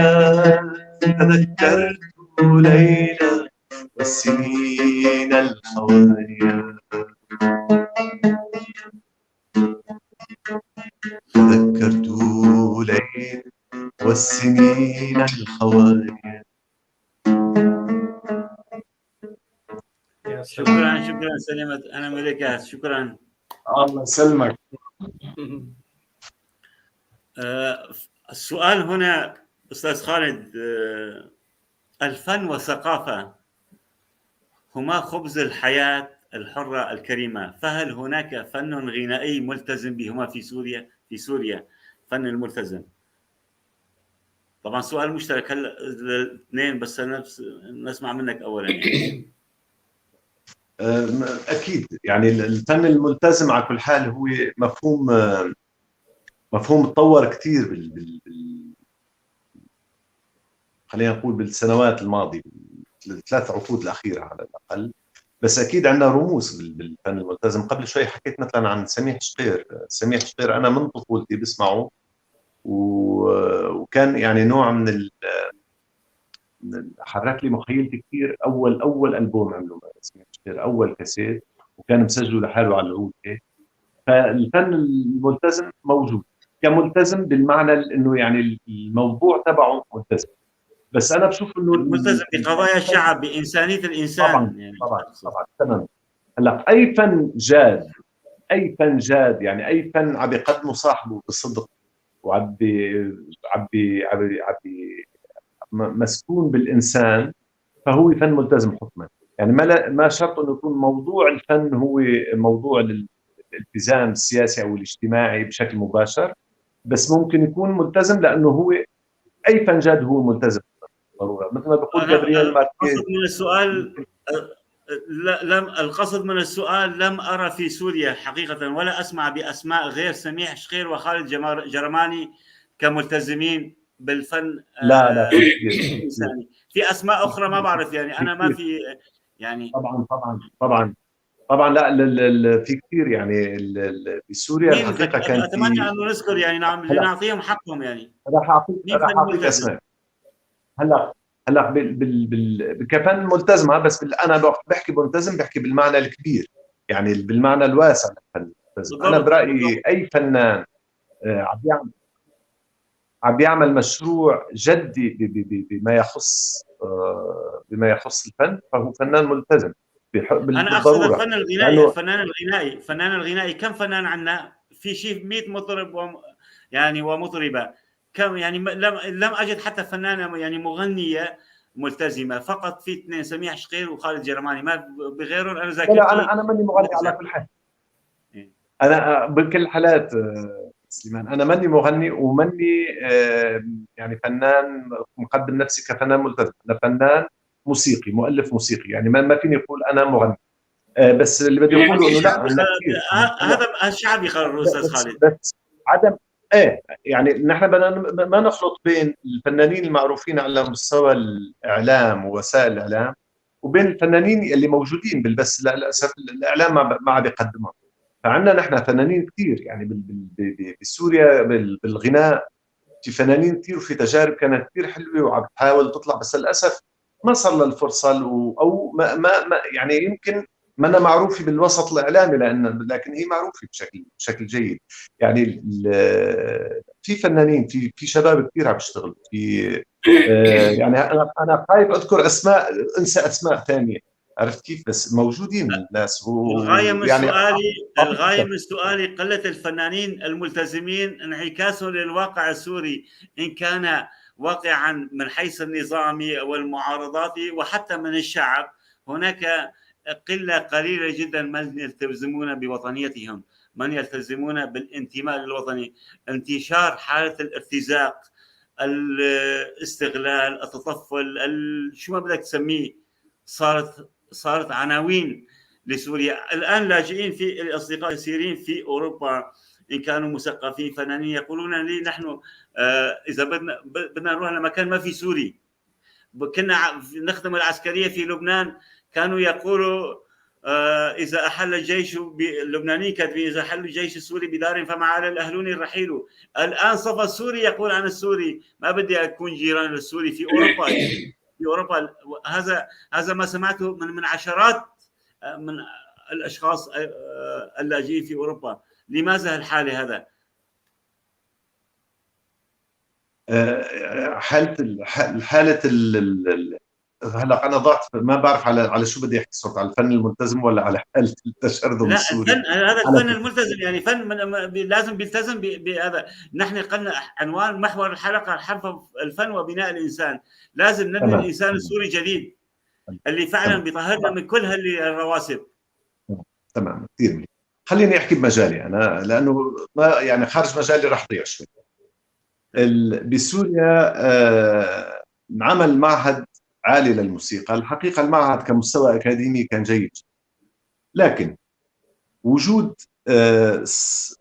تذكرت ليلى والسنين الخوالية، تذكرت ليل والسنين الخوالية. شكرا سليمة، أنا ملكة، شكرا. الله يسلمك. السؤال هنا أستاذ خالد، الفن والثقافة هما خبز الحياة الحرة الكريمة، فهل هناك فن غنائي ملتزم بهما في سوريا فن الملتزم؟ طبعا سؤال مشترك هلا الاثنين، بس نسمع منك اولا يعني. اكيد يعني الفن الملتزم على كل حال هو مفهوم تطور كثير خلينا نقول بالسنوات الماضيه، الثلاث عقود الاخيره على الاقل. بس اكيد عندنا رموز بالفن الملتزم. قبل شوي حكيت مثلا عن سميح شقير انا من طفولتي بسمعه، وكان يعني نوع من حرك لي مخيلتي كثير. اول البوم عمله سميح شقير، اول كاسيت، وكان مسجله لحاله على العود هيك. فالفن الملتزم موجود كملتزم بالمعنى انه يعني الموضوع تبعه ملتزم، بس انا بشوف انه ملتزم بقضايا الشعب، بانسانيه الانسان. طبعا يعني طبعا تمام. هلا اي فن جاد يعني اي فن عم يقدمه صاحبه بصدق وعبي مسكون بالانسان، فهو فن ملتزم حكما. يعني ما شرط انه يكون موضوع الفن هو موضوع الالتزام السياسي او الاجتماعي بشكل مباشر، بس ممكن يكون ملتزم لانه هو اي فن جاد هو ملتزم ضروره. مثل ما بقول جابرييل ماركيز من السؤال لم القصد من السؤال، لم أرى في سوريا حقيقة ولا أسمع بأسماء غير سميح شقير وخالد جرماني كملتزمين بالفن لا الإنساني. في أسماء أخرى ما بعرف، يعني أنا ما في يعني. طبعا لا في كثير يعني بسوريا مين الحقيقه كان أتمنى في. أنه نذكر يعني لنعطيهم حقهم يعني. مين فن راح اعطيك ملتزم؟ اسماء. هلا كفن ملتزم، بس انا لو بحكي ملتزم بحكي بالمعنى الكبير، يعني بالمعنى الواسع للفن الملتزم. انا برايي اي فنان عم بيعمل مشروع جدي بما يخص الفن، فهو فنان ملتزم أنا أقصد بالضروره. الفن الغنائي، الفنان الغنائي كم فنان عندنا؟ في شيء 100 مطرب يعني ومطربة، كم يعني لم أجد حتى فنانة يعني مغنية ملتزمة، فقط في اثنين، سميح شقير وخالد جرماني، ما بغيرهم. أنا ذاكرتي لا انا ماني مغني على كل حال. انا بكل الحالات سليمان، انا ماني مغني وماني يعني فنان مقدم نفسي كفنان ملتزم. انا فنان موسيقي، مؤلف موسيقي، يعني ما فيني اقول انا مغني. بس اللي بدي اقوله انه لا، عندنا كثير. هذا الشعب يقرر استاذ خالد. بس عدم يعني نحن بدنا ما نخلط بين الفنانين المعروفين على مستوى الاعلام ووسائل الاعلام وبين الفنانين اللي موجودين بالبث. للاسف الاعلام ما عم بيقدمهم. فعندنا نحن فنانين كثير يعني بسوريا بالغناء، في فنانين كثير وفي تجارب كانت كثير حلوه وعم تحاول تطلع، بس للاسف ما صار لها الفرصه او ما يعني يمكن ما أنا معروفه بالوسط الاعلامي، لكن هي معروفه بشكل جيد. يعني في فنانين، في شباب كثير عم يشتغلوا في يعني انا خايف اذكر اسماء، انسى اسماء ثانيه، عرفت كيف؟ بس موجودين الناس الغاية من سؤالي قلة الفنانين الملتزمين انعكاس للواقع السوري، إن كان واقعا من حيث النظامي والمعارضاتي وحتى من الشعب. هناك قلة قليلة جدا من يلتزمون بوطنيتهم، من يلتزمون بالانتماء للوطني. انتشار حالة الارتزاق، الاستغلال، التطفل، شو ما بدك تسميه، صارت عناوين لسوريا. الآن لاجئين في الأصدقاء كثيرين في أوروبا، إن كانوا مثقفين فنانين، يقولون لي نحن إذا بدنا نروح لمكان ما في سوري. كنا نخدم العسكرية في لبنان، كانوا يقولوا إذا أحل الجيش اللبناني كاتبين إذا حل الجيش السوري بدار فما على الأهلون الرحيل. الآن صفى السوري يقول عن السوري ما بدي أكون جيران للسوري في أوروبا. في أوروبا هذا ما سمعته من عشرات من الأشخاص اللاجئين في أوروبا. لماذا الحالة هذا؟ حالة هلا انا ضعت، ما بعرف على شو بدي احكي صوت، على الفن الملتزم ولا على حالة التشرذم السوري؟ لا، هذا الفن الملتزم، يعني فن لازم بيلتزم بهذا. نحن قلنا عنوان محور الحلقة الفن وبناء الإنسان. لازم نبني الإنسان السوري جديد اللي فعلا بيطهرنا من كل هالرواسب. تمام، كثير منيح. خليني احكي بمجالي انا، لانه ما يعني خارج مجالي رح ضيع شوي. بسوريا انعمل معهد عالي للموسيقى. الحقيقة المعهد كمستوى أكاديمي كان جيد، لكن وجود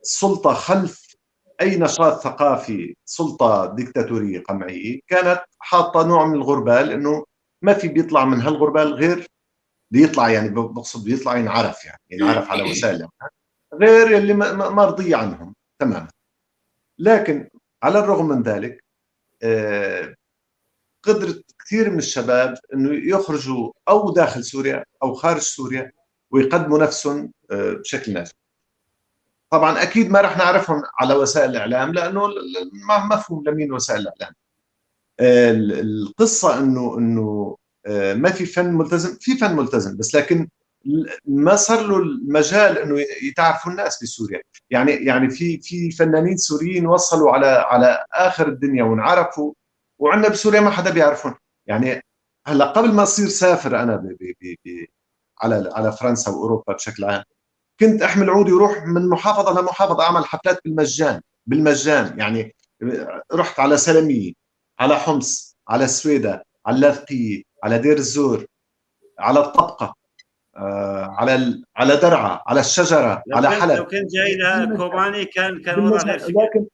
سلطة خلف أي نشاط ثقافي، سلطة ديكتاتورية قمعية، كانت حاطة نوع من الغربال، إنه ما في بيطلع من هالغربال غير بيطلع، يعني بقصد بيطلع ينعرف، يعني ينعرف على وسائل غير اللي مرضية عنهم تماما. لكن على الرغم من ذلك قدرت كثير من الشباب انه يخرجوا او داخل سوريا او خارج سوريا ويقدموا نفسهم بشكل ناجح. طبعا اكيد ما رح نعرفهم على وسائل الاعلام، لانه ما مفهوم لمين وسائل الاعلام. القصه انه ما في فن ملتزم، في فن ملتزم، بس لكن ما صار له المجال انه يتعرفوا الناس بسوريا. يعني في فنانين سوريين وصلوا على اخر الدنيا وانعرفوا، وعندنا بسوريا ما حدا بيعرفهم. يعني هلا قبل ما اصير سافر انا على فرنسا واوروبا بشكل عام، كنت احمل عودي وروح من محافظه لمحافظه اعمل حفلات بالمجان. يعني رحت على سلميه، على حمص، على السويدة، على اللاذقيه، على دير الزور، على الطبقه. على درعا، على الشجره، على لو حلب. كنت جاي لها كوباني كان وضع غير شكل.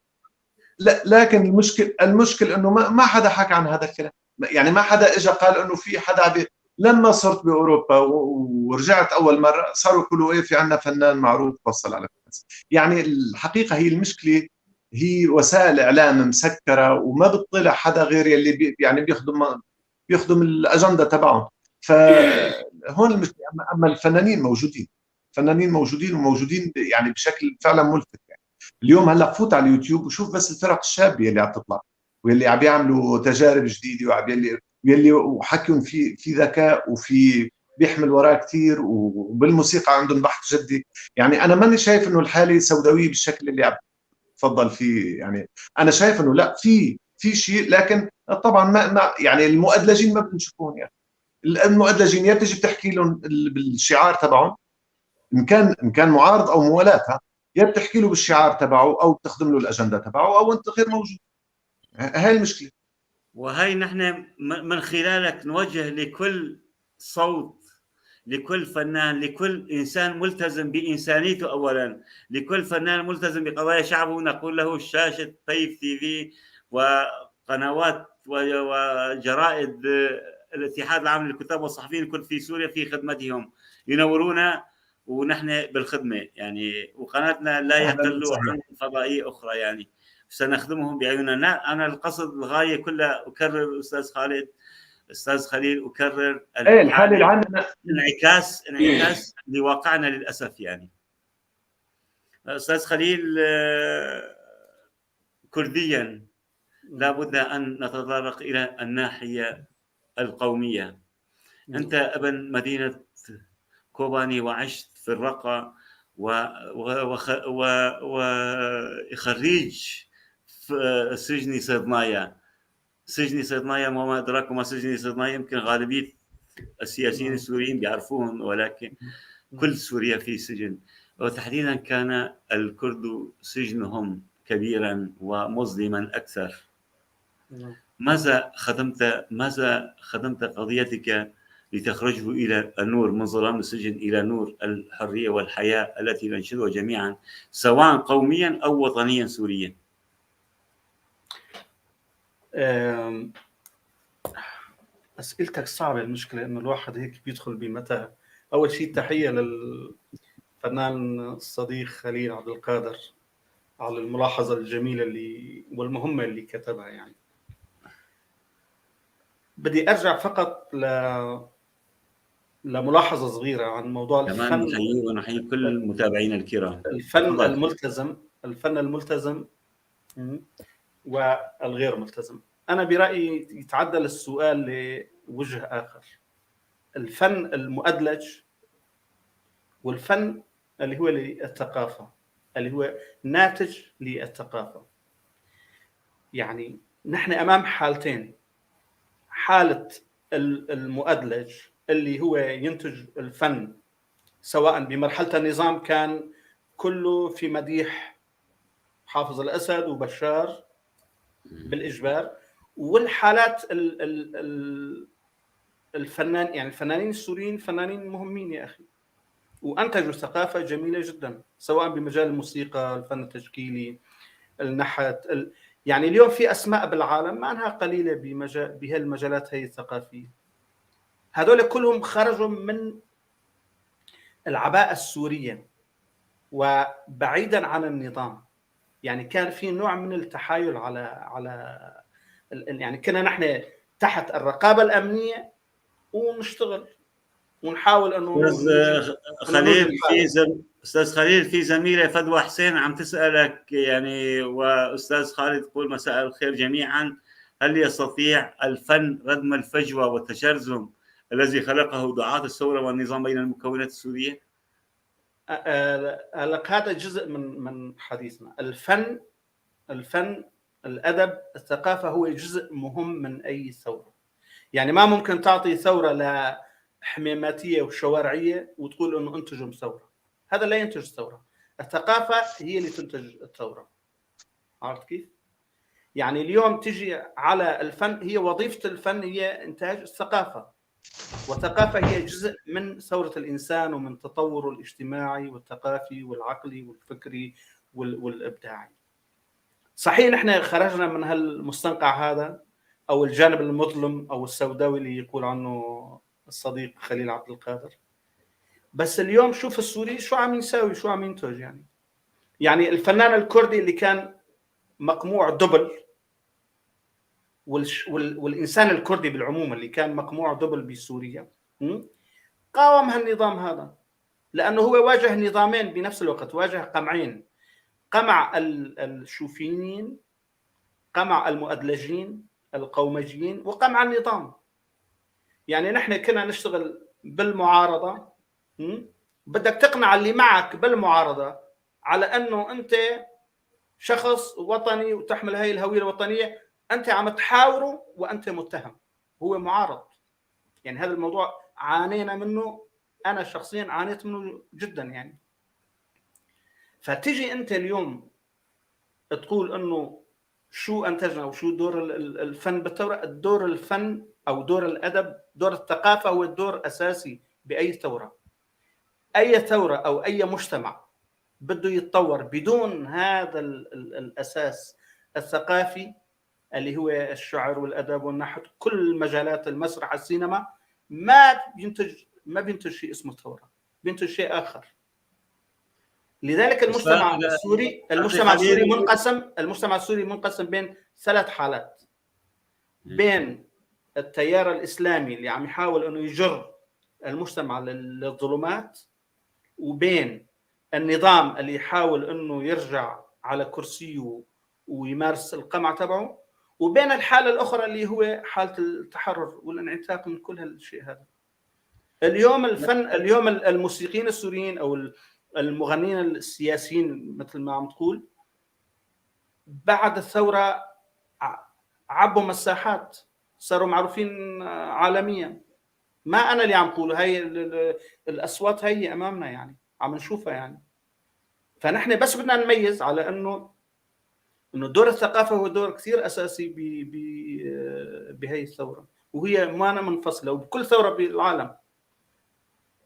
لكن المشكل انه ما حدا حكى عن هذا الكلام. يعني ما حدا اجى قال انه في حدا لما صرت باوروبا ورجعت اول مره صاروا يقولوا ايه في عندنا فنان معروف وصل على الناس. يعني الحقيقه هي المشكله هي وسائل اعلام مسكره وما بتطلع حدا غير يلي يعني بيخدم الاجنده تبعهم. فهون المشكله. اما الفنانين موجودين، وموجودين يعني بشكل فعلا ملفت. يعني اليوم هلا فوت على اليوتيوب وشوف بس الفرق الشابه اللي عم تطلع واللي عم بيعملوا تجارب جديده يلي وحكيهم في ذكاء وفي بيحمل وراه كثير، وبالموسيقى عندهم بحث جدي. يعني انا ماني شايف انه الحاله سوداويه بالشكل اللي عم تفضل فيه. يعني انا شايف انه لا، في شيء، لكن طبعا ما يعني المؤدلجين ما بنشوفهم. يعني المؤدلجين يا بتجي بتحكي لهم بالشعار تبعهم ان كان معارض او موالاه، يا بتحكي له بالشعار تبعه او بتخدم له الاجنده تبعه او انت غير موجود. هاي المشكله. وهي نحن من خلالك نوجه لكل صوت، لكل فنان، لكل إنسان ملتزم بإنسانيته أولا، لكل فنان ملتزم بقضايا شعبه، نقول له شاشة بيف تي في وقنوات وجرائد الاتحاد العام للكتاب والصحفيين الكل في سوريا في خدمتهم، ينورونا ونحن بالخدمة يعني. وقناتنا لا يقلوا عن فضائية أخرى يعني، سنخدمهم بعيوننا. أنا القصد الغاية كلها أكرر أستاذ خليل أكرر الحالة العامة انعكاس لواقعنا للأسف. يعني أستاذ خليل، كرديا لابد أن نتطرق إلى الناحية القومية. أنت ابن مدينة كوباني وعشت في الرقة وخريج سجن صيدنايا. سجن صيدنايا وما أدراك ما سجن صيدنايا، يمكن غالبية السياسيين السوريين بيعرفون، ولكن كل سوريا في سجن، وتحديدا كان الكرد سجنهم كبيرا ومظلما أكثر. ماذا خدمت قضيتك لتخرجه إلى النور، من ظلام السجن إلى نور الحرية والحياة التي ننشدها جميعا، سواء قوميا أو وطنيا سوريا؟ أسئلتك صعبة. المشكلة إنه الواحد هيك بيدخل بمتاهة. أول شيء تحية للفنان الصديق خليل عبد القادر على الملاحظة الجميلة والمهمة اللي كتبها. يعني بدي أرجع فقط لملاحظة صغيرة عن موضوع الفن. ونحيي كل متابعينا الكرام. الفن الملتزم والغير ملتزم. أنا برأيي يتعدل السؤال لوجه آخر. الفن المؤدلج والفن اللي هو للثقافة، اللي هو ناتج للثقافة. يعني نحن أمام حالتين: حالة المؤدلج اللي هو ينتج الفن سواء بمرحلة النظام كان كله في مديح حافظ الأسد وبشار بالإجبار، والحالات الفنان، يعني الفنانين السوريين فنانين مهمين يا أخي، وأنتجوا ثقافة جميلة جدا سواء بمجال الموسيقى، الفن التشكيلي، النحت، يعني اليوم في أسماء بالعالم ما أنها قليلة بهالمجالات هي الثقافية. هذول كلهم خرجوا من العباءة السورية وبعيدا عن النظام. يعني كان في نوع من التحايل على يعني كنا نحن تحت الرقابة الأمنية ونشتغل ونحاول انه استاذ خليل، في زميله فدوى حسين عم تسالك يعني، واستاذ خالد يقول مساء الخير جميعا، هل يستطيع الفن ردم الفجوه والتشرذم الذي خلقه دعاة الثوره والنظام بين المكونات السوريه؟ هذا جزء من حديثنا. الفن، الادب، الثقافه هو جزء مهم من اي ثوره. يعني ما ممكن تعطي ثوره حميماتيه وشوارعيه وتقول انه انتجوا ثوره. هذا لا ينتج ثوره. الثقافه هي اللي تنتج الثوره. عرفت كيف؟ يعني اليوم تجي على الفن، هي وظيفه الفن هي انتاج الثقافه. والثقافة هي جزء من ثورة الإنسان ومن تطوره الاجتماعي والثقافي والعقلي والفكري والإبداعي. صحيح نحن خرجنا من هالمستنقع هذا أو الجانب المظلم أو السوداوي اللي يقول عنه الصديق خليل عبد القادر، بس اليوم شوف السوري شو عم يساوي، شو عم ينتج. يعني الفنان الكردي اللي كان مقموع دبل، والإنسان الكردي بالعموم اللي كان مقموع دبل بسوريا قاوم هالنظام هذا، لأنه هو واجه نظامين بنفس الوقت، واجه قمعين، قمع الشوفيين، قمع المؤدلجين القومجيين، وقمع النظام. يعني نحن كنا نشتغل بالمعارضة، بدك تقنع اللي معك بالمعارضة على أنه أنت شخص وطني وتحمل هاي الهوية الوطنية، أنت عم تحاوره وأنت متهم، هو معارض. يعني هذا الموضوع عانينا منه، أنا شخصيا عانيت منه جدا. يعني فتيجي أنت اليوم تقول أنه شو أنتجنا وشو دور الفن بالثورة. الدور الفن أو دور الأدب، دور الثقافة هو الدور أساسي بأي ثورة. أي ثورة أو أي مجتمع بده يتطور بدون هذا الأساس الثقافي اللي هو الشعر والأدب والنحت، كل مجالات المسرح السينما، ما بينتج شيء اسمه ثورة، بينتج شيء آخر. لذلك المجتمع السوري منقسم بين 3 حالات: بين التيار الإسلامي اللي عم يحاول أنه يجر المجتمع للظلمات، وبين النظام اللي يحاول أنه يرجع على كرسيه ويمارس القمع تبعه، وبين الحالة الأخرى اللي هو حالة التحرر والانعتاق من كل هالشيء هذا. اليوم الموسيقيين السوريين أو المغنيين السياسيين مثل ما عم تقول بعد الثورة عبوا مساحات، صاروا معروفين عالميا. ما أنا اللي عم أقوله، هاي الأصوات هي أمامنا، يعني عم نشوفها. يعني فنحن بس بدنا نميز على أنه دور الثقافة هو دور كثير أساسي بهاي الثورة، وهي ما منفصلة، وبكل ثورة بالعالم.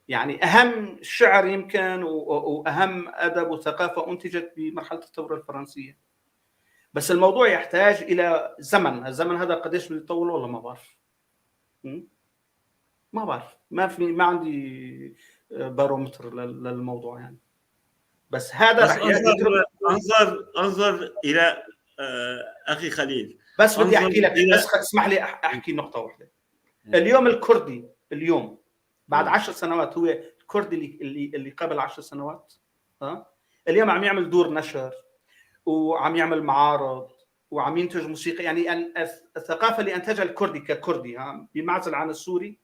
يعني أهم شعر يمكن وأهم أدب وثقافة أنتجت بمرحلة الثورة الفرنسية. بس الموضوع يحتاج إلى زمن. الزمن هذا قديش بيطول والله ما بعرف. ما بعرف، ما عندي بارومتر للموضوع يعني. بس هذا رح انظر إلى أخي خليل. بس بدي أحكي لك، بس اسمح لي أحكي نقطة واحدة. اليوم الكردي اليوم بعد 10 سنوات هو الكردي اللي قبل 10 سنوات. اليوم عم يعمل دور نشر وعم يعمل معارض وعم ينتج موسيقى. يعني الثقافة اللي أنتجها الكردي ككردي بمعزل عن السوري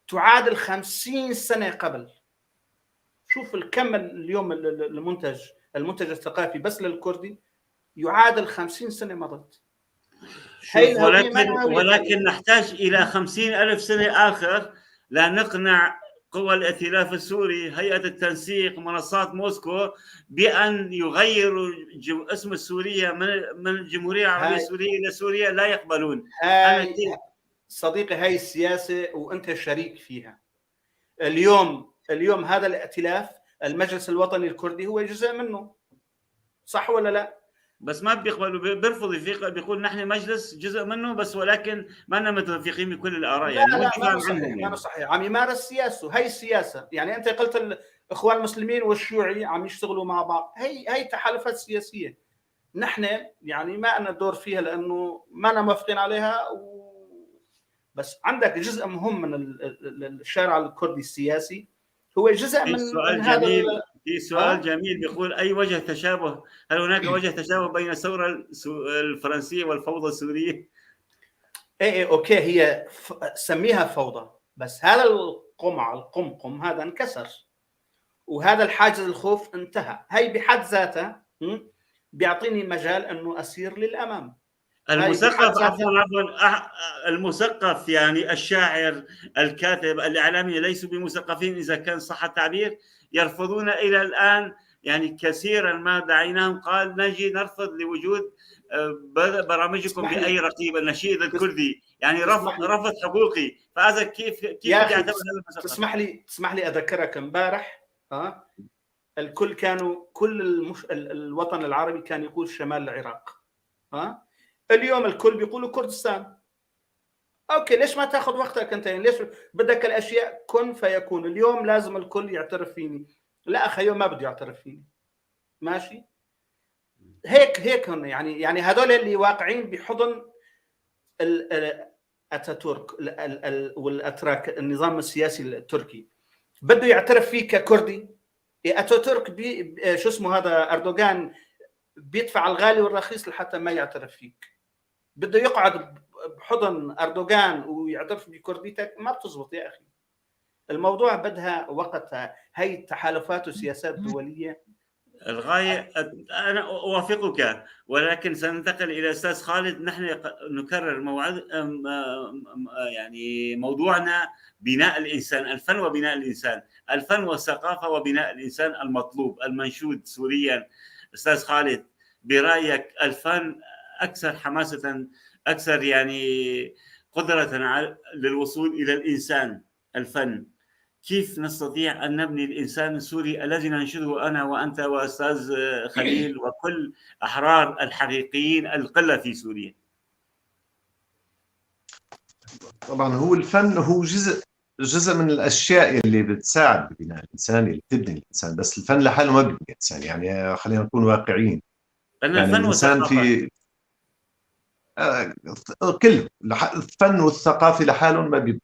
تعادل 50 سنة قبل. شوف الكم اليوم المنتج الثقافي بس للكردي يعادل 50 سنة مضت. ولكن نحتاج إلى 50,000 سنة آخر لنقنع قوى الائتلاف السوري، هيئة التنسيق، منصات موسكو بأن يغيروا اسم السورية من الجمهورية العربية السورية إلى سوريا. لا يقبلون. صديقي هاي السياسة وأنت شريك فيها. اليوم هذا الائتلاف المجلس الوطني الكردي هو جزء منه، صح ولا لا؟ بس ما بيقبلوا، بيرفضوا، بيقول نحن مجلس جزء منه بس، ولكن ما لنا متفقين بكل الآراء. يعني لا ما صحيح. عم يمارس سياسته. هاي السياسة. يعني أنت قلت الإخوان المسلمين والشيوعي عم يشتغلوا مع بعض. هي تحالفات سياسية. نحن يعني ما لنا دور فيها لأنه ما لنا موافقين عليها. بس عندك جزء مهم من الشارع الكردي السياسي هو جزء من هذا. في سؤال جميل بيقول: أي وجه تشابه؟ هل هناك وجه تشابه بين الثورة الفرنسية والفوضى السورية؟ إيه أوكي، هي سميها فوضى، بس هذا القمقم هذا انكسر، وهذا الحاجز الخوف انتهى. هاي بحد ذاتها بيعطيني مجال أنه أسير للأمام. المثقف يعني الشاعر، الكاتب، الإعلامي ليسوا بمثقفين إذا كان صح التعبير. يرفضون إلى الآن، يعني كثيرا ما دعيناهم قال نجي نرفض لوجود برامجكم بأي رقيب النشيد الكردي، يعني تسمح لي. رفض حقوقي، فهذا كيف يا بدي اخي اعتبر هذا مسقط؟ تسمح لي اذكرك امبارح الكل كانوا الوطن العربي كان يقول شمال العراق، اليوم الكل بيقولوا كردستان. اوكي، ليش ما تاخذ وقتك انت؟ يعني ليش بدك الاشياء كن فيكون؟ اليوم لازم الكل يعترف فيني. لا اخي، اليوم ما بده يعترف فيني. ماشي، هيك هن يعني هذول اللي واقعين بحضن اتاتورك والاتراك، النظام السياسي التركي، بده يعترف فيك ككردي. اتاتورك شو اسمه هذا اردوغان بيدفع الغالي والرخيص لحتى ما يعترف فيك. بده يقعد بحضن اردوغان ويعترف بكرديتك، ما بتزبط يا اخي. الموضوع بدها وقتها، هي التحالفات والسياسات الدوليه. الغاية أنا أوافقك، ولكن سننتقل إلى أستاذ خالد. نحن نكرر يعني موضوعنا بناء الإنسان، الفن وبناء الإنسان، الفن والثقافة وبناء الإنسان المطلوب المنشود سوريا. أستاذ خالد، برأيك الفن أكثر حماسة، أكثر يعني قدرة للوصول إلى الإنسان، الفن، كيف نستطيع أن نبني الإنسان السوري الذي ننشده أنا وأنت وأستاذ خليل وكل أحرار الحقيقيين القلة في سوريا؟ طبعا هو الفن هو جزء من الاشياء اللي بتساعد ببناء الانسان، اللي بتبني الانسان، بس الفن لحاله ما بيبني الانسان. يعني خلينا نكون واقعيين. لأن يعني الفن الانسان والثقافة كله الفن والثقافه لحالهم ما بيبنوا.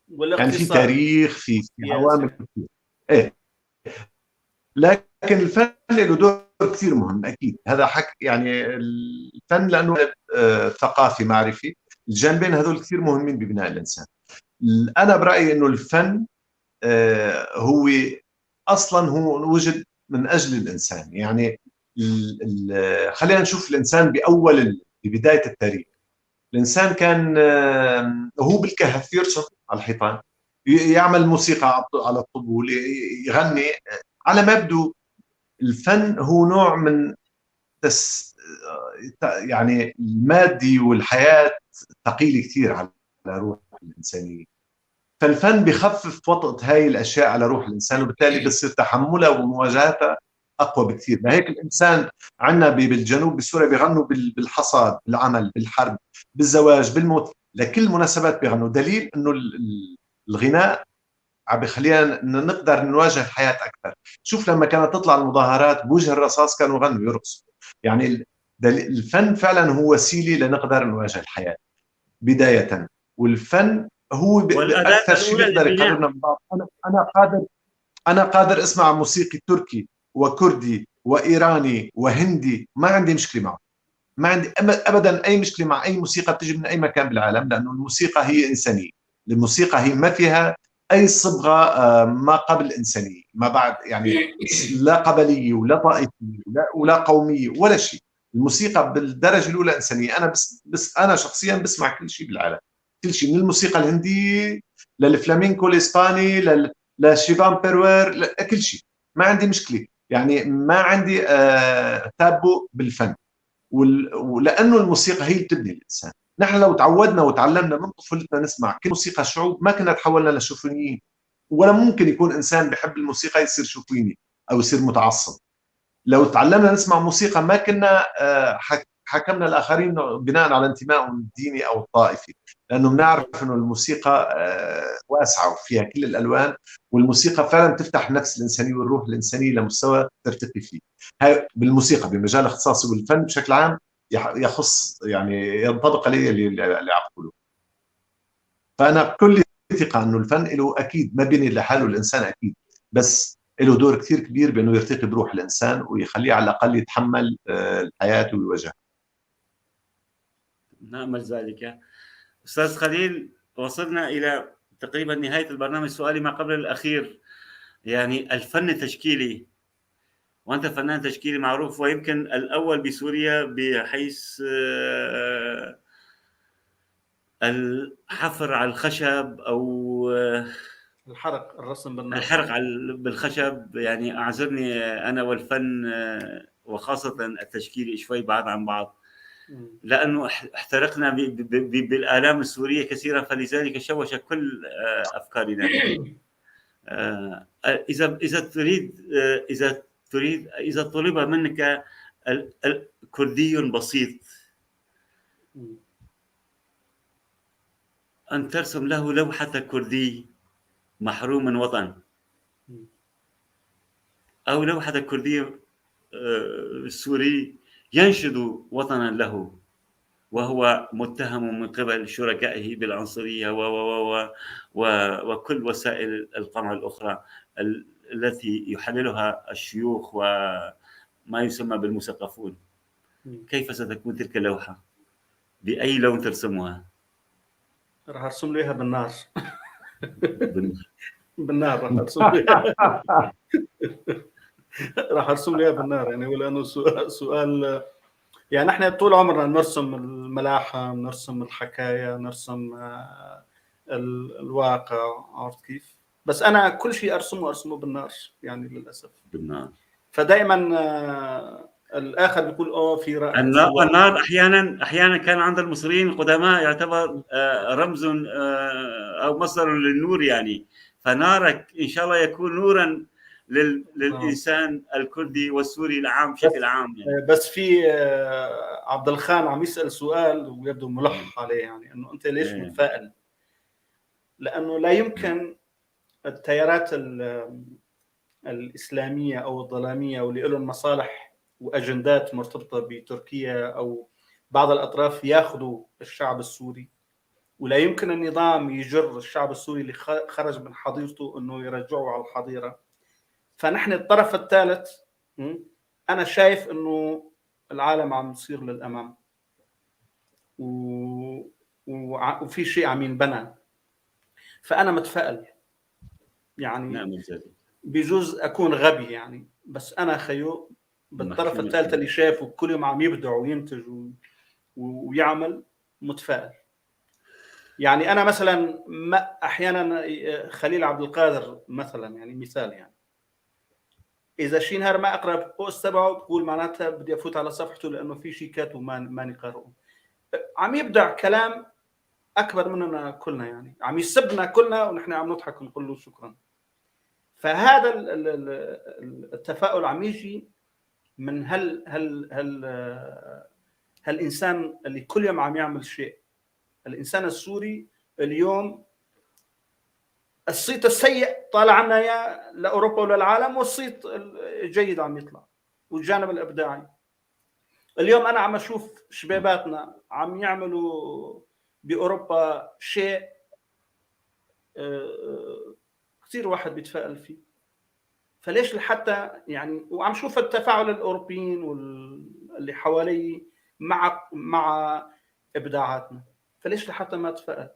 يعني في تاريخ، في عوامل كثير. ايه، لكن الفن له دور كثير مهم اكيد. هذا حق يعني الفن لانه ثقافي معرفي، الجانبين هذول كثير مهمين ببناء الانسان. انا برايي انه الفن هو اصلا هو وجد من اجل الانسان. يعني خلينا نشوف الانسان ببدايه التاريخ. الانسان كان هو بالكهف يرسم على الحيطان، يعمل موسيقى على الطبول، يغني. على ما يبدو الفن هو نوع من يعني المادي والحياة ثقيلة كثير على روح الإنسانية. فالفن بخفف وطأة هاي الأشياء على روح الإنسان، وبالتالي بصير تحملها ومواجهتها أقوى بكثير. ما هيك الإنسان عندنا بالجنوب بسوريا بيغنوا بالحصاد، بالعمل، بالحرب، بالزواج، بالموت، لكل مناسبات بيغنوا. دليل إنه الغناء عم بخلينا نقدر نواجه الحياة أكثر. شوف لما كانت تطلع المظاهرات بوجه الرصاص كانوا يغنوا يرقصوا. يعني الفن فعلا هو وسيلة لنقدر نواجه الحياة بداية. والفن هو أكثر شيء بيقدر يقربنا من بعض. أنا قادر أسمع موسيقي تركي وكردي وإيراني وهندي، ما عندي مشكلة معه. ما عندي أبدا أي مشكلة مع أي موسيقى بتجي من أي مكان بالعالم، لأنه الموسيقى هي إنسانية. الموسيقى هي ما فيها أي صبغة ما قبل إنسانية، ما بعد. يعني لا قبلية ولا طائفية ولا قومية ولا شيء. الموسيقى بالدرجة الأولى إنسانية. أنا بس أنا شخصيا بسمع كل شيء بالعالم، كل شيء، من الموسيقى الهندية للفلامينكو الإسباني للشيفان بيروير، كل شيء، ما عندي مشكلة. يعني ما عندي تابو بالفن. ولانه الموسيقى هي اللي بتبني الانسان. نحن لو تعودنا وتعلمنا من طفولتنا نسمع كل موسيقى الشعوب ما كنا تحولنا لشوفينيين. ولا ممكن يكون انسان بحب الموسيقى يصير شوفيني او يصير متعصب. لو تعلمنا نسمع موسيقى ما كنا حكمنا الاخرين بناء على انتمائهم الديني او الطائفي، لانه بنعرف انه الموسيقى واسعه وفيها كل الالوان. والموسيقى فعلا تفتح النفس الانسانيه والروح الانسانيه لمستوى ترتقي فيه. هاي بالموسيقى بمجال اختصاصي. والفن بشكل عام يخص يعني ينطبق عليه اللي عم بقوله. فانا بكل ثقه انه الفن له اكيد ما بيني لحاله الانسان اكيد، بس له دور كثير كبير بانه يرتقي بروح الانسان ويخليه على الاقل يتحمل الحياه ويواجهها. نأمل ذلك. أستاذ خليل، وصلنا إلى تقريبا نهاية البرنامج. سؤالي ما قبل الأخير، يعني الفن تشكيلي، وأنت فنان تشكيلي معروف، ويمكن الأول بسوريا بحيث الحفر على الخشب أو الحرق، الرسم بالنار، الحرق بالخشب. يعني أعذرني أنا والفن وخاصة التشكيلي شوي بعض عن بعض. لأنه احترقنا بالآلام السورية كثيرا، فلذلك شوش كل أفكارنا. إذا طلب منك كردي بسيط أن ترسم له لوحة كردي محروم وطن، أو لوحة كردي سوري ينشد وطنا له وهو متهم من قبل شركائه بالعنصرية وكل وسائل القمع الأخرى التي يحللها الشيوخ وما يسمى بالمثقفون. كيف ستكون تلك اللوحة؟ بأي لون ترسمها؟ راح ارسم ليها بالنار. بالنار راح ارسم ليها. راح ارسم ليها بالنار يعني، ولانه سؤال يعني احنا طول عمرنا نرسم الملاحم، نرسم الحكايه، نرسم الواقع، عرفت كيف؟ بس انا كل شيء ارسمه بالنار يعني للاسف. بالنار. فدائما الاخر بيقول في رأي النار احيانا كان عند المصريين القدماء يعتبر رمز او مصدر للنور يعني. فنارك ان شاء الله يكون نورا للانسان الكردي والسوري العام بشكل عام يعني. بس في عبد الخان عم يسأل سؤال ويبدو ملح عليه يعني، انه انت ليش متفائل؟ لانه لا يمكن التيارات الاسلاميه او الظلاميه واللي لهم مصالح واجندات مرتبطه بتركيا او بعض الاطراف ياخذوا الشعب السوري، ولا يمكن النظام يجر الشعب السوري اللي خرج من حضيرته انه يرجعه على الحضيره. فنحن الطرف الثالث انا شايف انه العالم عم يصير للامام وفي شيء عم ينبنى، فانا متفائل يعني. نعم. بيجوز اكون غبي يعني، بس انا خيو بالطرف الثالث اللي شايفه كل يوم عم يبدع وينتج ويعمل، متفائل يعني. انا مثلا احيانا خليل عبد القادر مثلا يعني مثال يعني، اذا شي نهار ما اقرا البوست تبعه بقول معناتها بدي افوت على صفحته لانه في شيء كاتبه ماني قارئه. عم يبدع كلام اكبر مننا كلنا يعني، عم يسبنا كلنا ونحن عم نضحك ونقول له شكرا. فهذا التفاؤل عم يجي من هالإنسان اللي كل يوم عم يعمل شيء. الإنسان السوري اليوم الصيت السيء طالع عنا يا لأوروبا وللعالم، والصيت الجيد عم يطلع، والجانب الإبداعي. اليوم أنا عم أشوف شباباتنا عم يعملوا بأوروبا شيء كثير واحد بيتفائل فيه. فليش لحتى يعني، وعم شوف التفاعل الأوروبيين واللي حوالي مع إبداعاتنا، فليش لحتى ما تفائل؟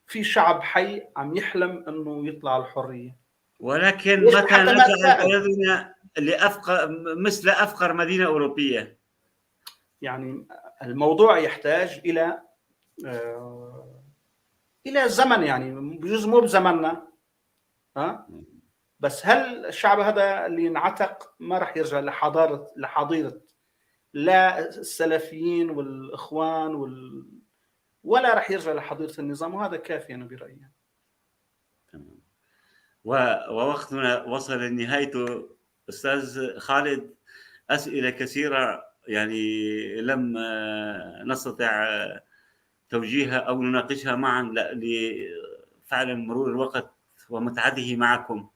في شعب حي عم يحلم إنه يطلع الحرية. ولكن متى نجعل بلدنا مثل أفقر مدينة أوروبية؟ يعني الموضوع يحتاج إلى زمن يعني، بجوز مو بزمننا بس هل الشعب هذا اللي انعتق ما راح يرجع لحضيرة لا السلفيين والإخوان ولا راح يرجع لحضيرة النظام، وهذا كافي أنا برأيي. تمام. ووقتنا وصل لنهايته أستاذ خالد. أسئلة كثيرة يعني لم نستطع توجيهها أو نناقشها معا لفعلا مرور الوقت ومتعته معكم.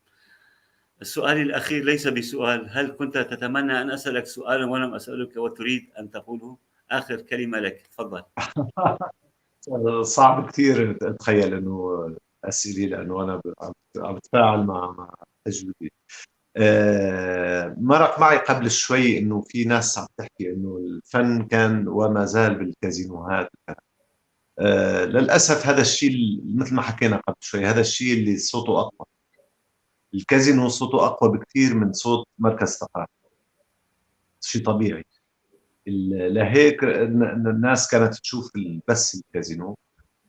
السؤال الأخير ليس بسؤال، هل كنت تتمنى أن أسألك سؤالا ولم أسألك وتريد أن تقوله؟ آخر كلمة لك، تفضل. صعب كثير أتخيل أنه أسئلة، لأنه أنا عم بتفاعل مع تجربتي. مرق معي قبل شوي أنه في ناس عم تحكي أنه الفن كان وما زال بالكازينوهات. للأسف هذا الشيء مثل ما حكينا قبل شوي، هذا الشيء اللي صوته أقوى. الكازينو صوته أقوى بكثير من صوت مركز ثقافي، شيء طبيعي. لهيك الناس كانت تشوف بس الكازينو،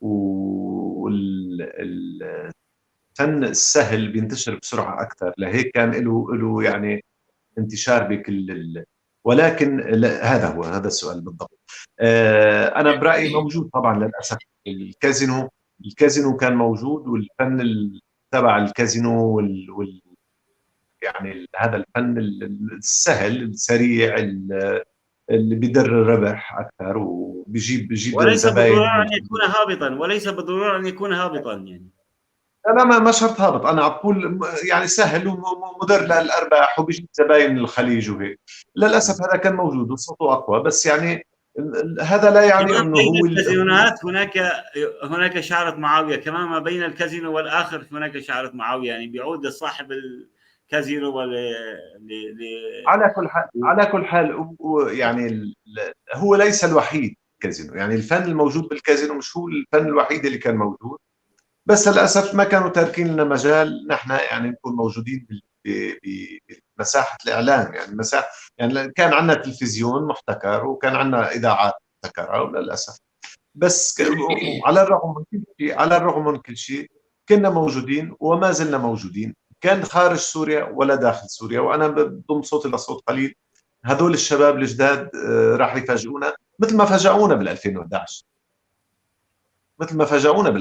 والفن السهل بينتشر بسرعة أكثر، لهيك كان له يعني انتشار بكل ولكن هذا السؤال بالضبط. أنا برأيي موجود طبعا للأسف الكازينو كان موجود، والفن تبع الكازينو يعني هذا الفن السهل السريع اللي بيدر الربح اكثر وبيجيب وليس بالضروره زباين. ان يكون هابطا، وليس بالضروره ان يكون هابطا يعني. لا ما شرط هابط، انا عم بقول يعني سهل ومدر للارباح وبيجيب زباين من الخليج وهيك. للاسف هذا كان موجود وصوته اقوى، بس يعني هذا لا يعني كمان انه بين هو الكازينوات هناك شعرة معاوية، كمان ما بين الكازينو والآخر هناك شعرة معاوية، يعني بيعود لصاحب الكازينو على كل حال يعني هو ليس الوحيد كازينو، يعني الفن الموجود بالكازينو مش هو الفن الوحيد اللي كان موجود، بس للاسف ما كانوا تاركين لنا مجال نحن يعني نكون موجودين بمساحه الاعلام، يعني مساحه، يعني كان عندنا تلفزيون محتكر وكان عندنا اذاعات محتكره وللاسف، بس على الرغم من كل شيء كنا موجودين وما زلنا موجودين، كان خارج سوريا ولا داخل سوريا. وانا بضم صوتي لصوت قليل، هذول الشباب الجداد راح يفاجئونا مثل ما فاجئونا بال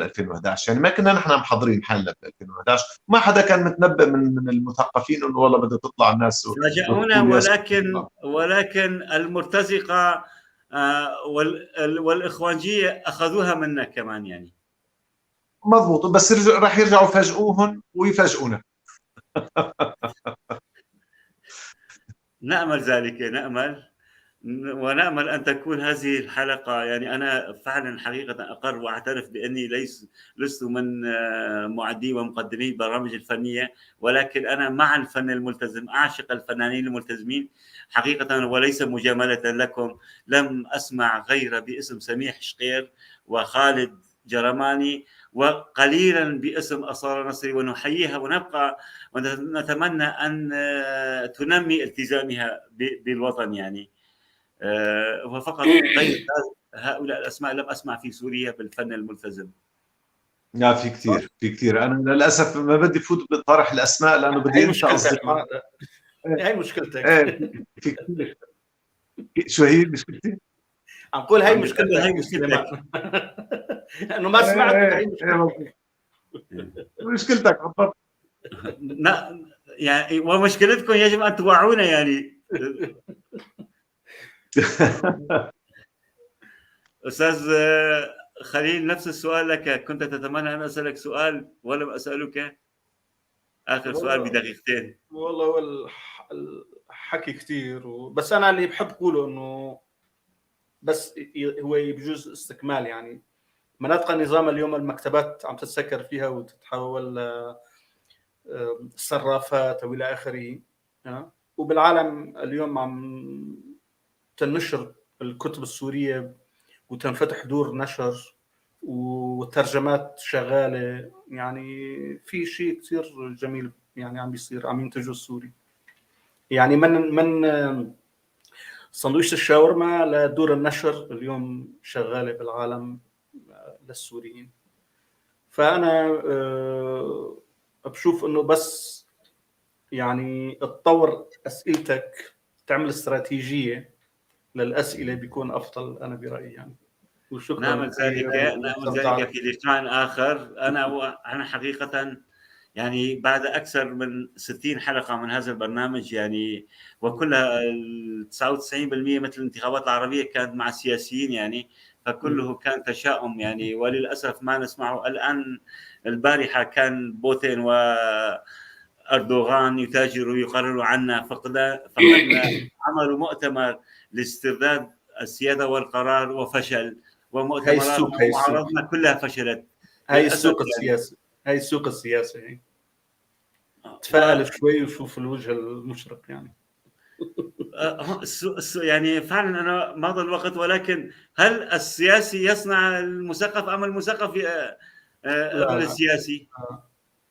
2011، يعني ما كنا نحن محضرين حالنا ب 2011، ما حدا كان متنبئ من المثقفين انه والله بدها تطلع الناس فاجأونا، وتقول ولكن المرتزقة والإخوانجية أخذوها منا كمان يعني. مضبوط، بس راح يرجعوا يفاجئوهم ويفاجئونا. نأمل ذلك، ونأمل أن تكون هذه الحلقة، يعني أنا فعلا حقيقة أقر وأعترف بأني لست من معدي ومقدمي البرامج الفنية، ولكن أنا مع الفن الملتزم، أعشق الفنانين الملتزمين حقيقة، وليس مجاملة لكم. لم أسمع غير باسم سميح شقير وخالد جرماني وقليلا باسم أصالة نصري، ونحييها ونبقى ونتمنى أن تنمي التزامها بالوطن يعني. وفقط غير هؤلاء الأسماء لم أسمع في سوريا بالفن الملتزم. لا، في كثير انا للاسف ما بدي فوت بطرح الاسماء لانه بدي هي انسى مشكلتك، اصدقاء. هي مشكلتك. في كثير. شو هي مشكلتي؟ عم قول هي عم بتقول مشكلتك هي يا مشكلتك. سليمان. انه ما سمعت هي مشكلتك. مشكلتك بالضبط. يعني ومشكلتكم يجب أن توعونا يعني. أستاذ خليل، نفس السؤال لك، كنت تتمنى أن أسألك سؤال ولم أسألك؟ آخر سؤال بدقيقتين. والله هو الحكي كثير بس أنا اللي بحب أقوله إنه بس هو بجوز استكمال، يعني مناطق النظام اليوم المكتبات عم تتسكر فيها وتتحول صرافات والى اخره، وبالعالم اليوم عم تنشر الكتب السوريه وتنفتح دور نشر وترجمات شغاله، يعني في شيء كثير جميل يعني عم بيصير، عم ينتجه السوري، يعني من سندويشة الشاورما لدور النشر اليوم شغاله بالعالم للسوريين. فانا بشوف انه بس يعني تطور اسئلتك، تعمل استراتيجيه للاسئله بيكون افضل، انا برايي يعني. وشكرا نعمل ذلك في لقاء آخر. أنا حقيقة يعني بعد أكثر من 60 حلقة من هذا البرنامج يعني، وكلها 99% مثل الانتخابات العربية كانت مع السياسيين يعني، فكله كان تشاؤم يعني، وللأسف ما نسمعه الآن. البارحة كان بوتين وأردوغان يتاجروا ويقرروا عنا، فقدنا عملوا مؤتمر لاسترداد السيادة والقرار وفشل، ومؤتمرات ومعارضنا كلها فشلت. هاي السوق السياسي، هاي السوق السياسي هي. تفائل شوي وشوف الوجه المشرق يعني. يعني فعلا انا مضى الوقت، ولكن هل السياسي يصنع المثقف ام المثقف ابن السياسي؟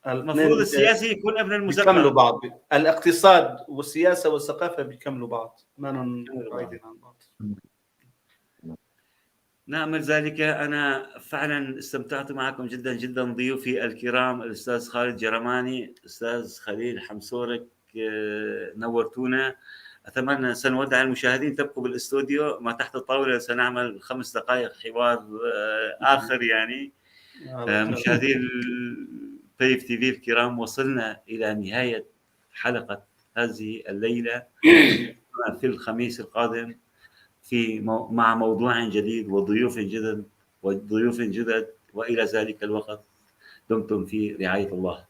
المفروض السياسي يكون ابن المثقف. بيكملوا بعض، الاقتصاد والسياسه والثقافه بيكملوا بعض، ما بعيدين عن بعض. نعمل ذلك. أنا فعلا استمتعت معكم جدا جدا، ضيوفي الكرام الأستاذ خالد جرماني، أستاذ خليل حمصورك، نورتونا. أتمنى سنودع المشاهدين، تبقوا بالاستوديو ما تحت الطاولة، سنعمل 5 دقائق حوار آخر يعني. مشاهدي بيف تي في الكرام، وصلنا إلى نهاية حلقة هذه الليلة. في الخميس القادم مع موضوع جديد وضيوف جدد، وإلى ذلك الوقت دمتم في رعاية الله.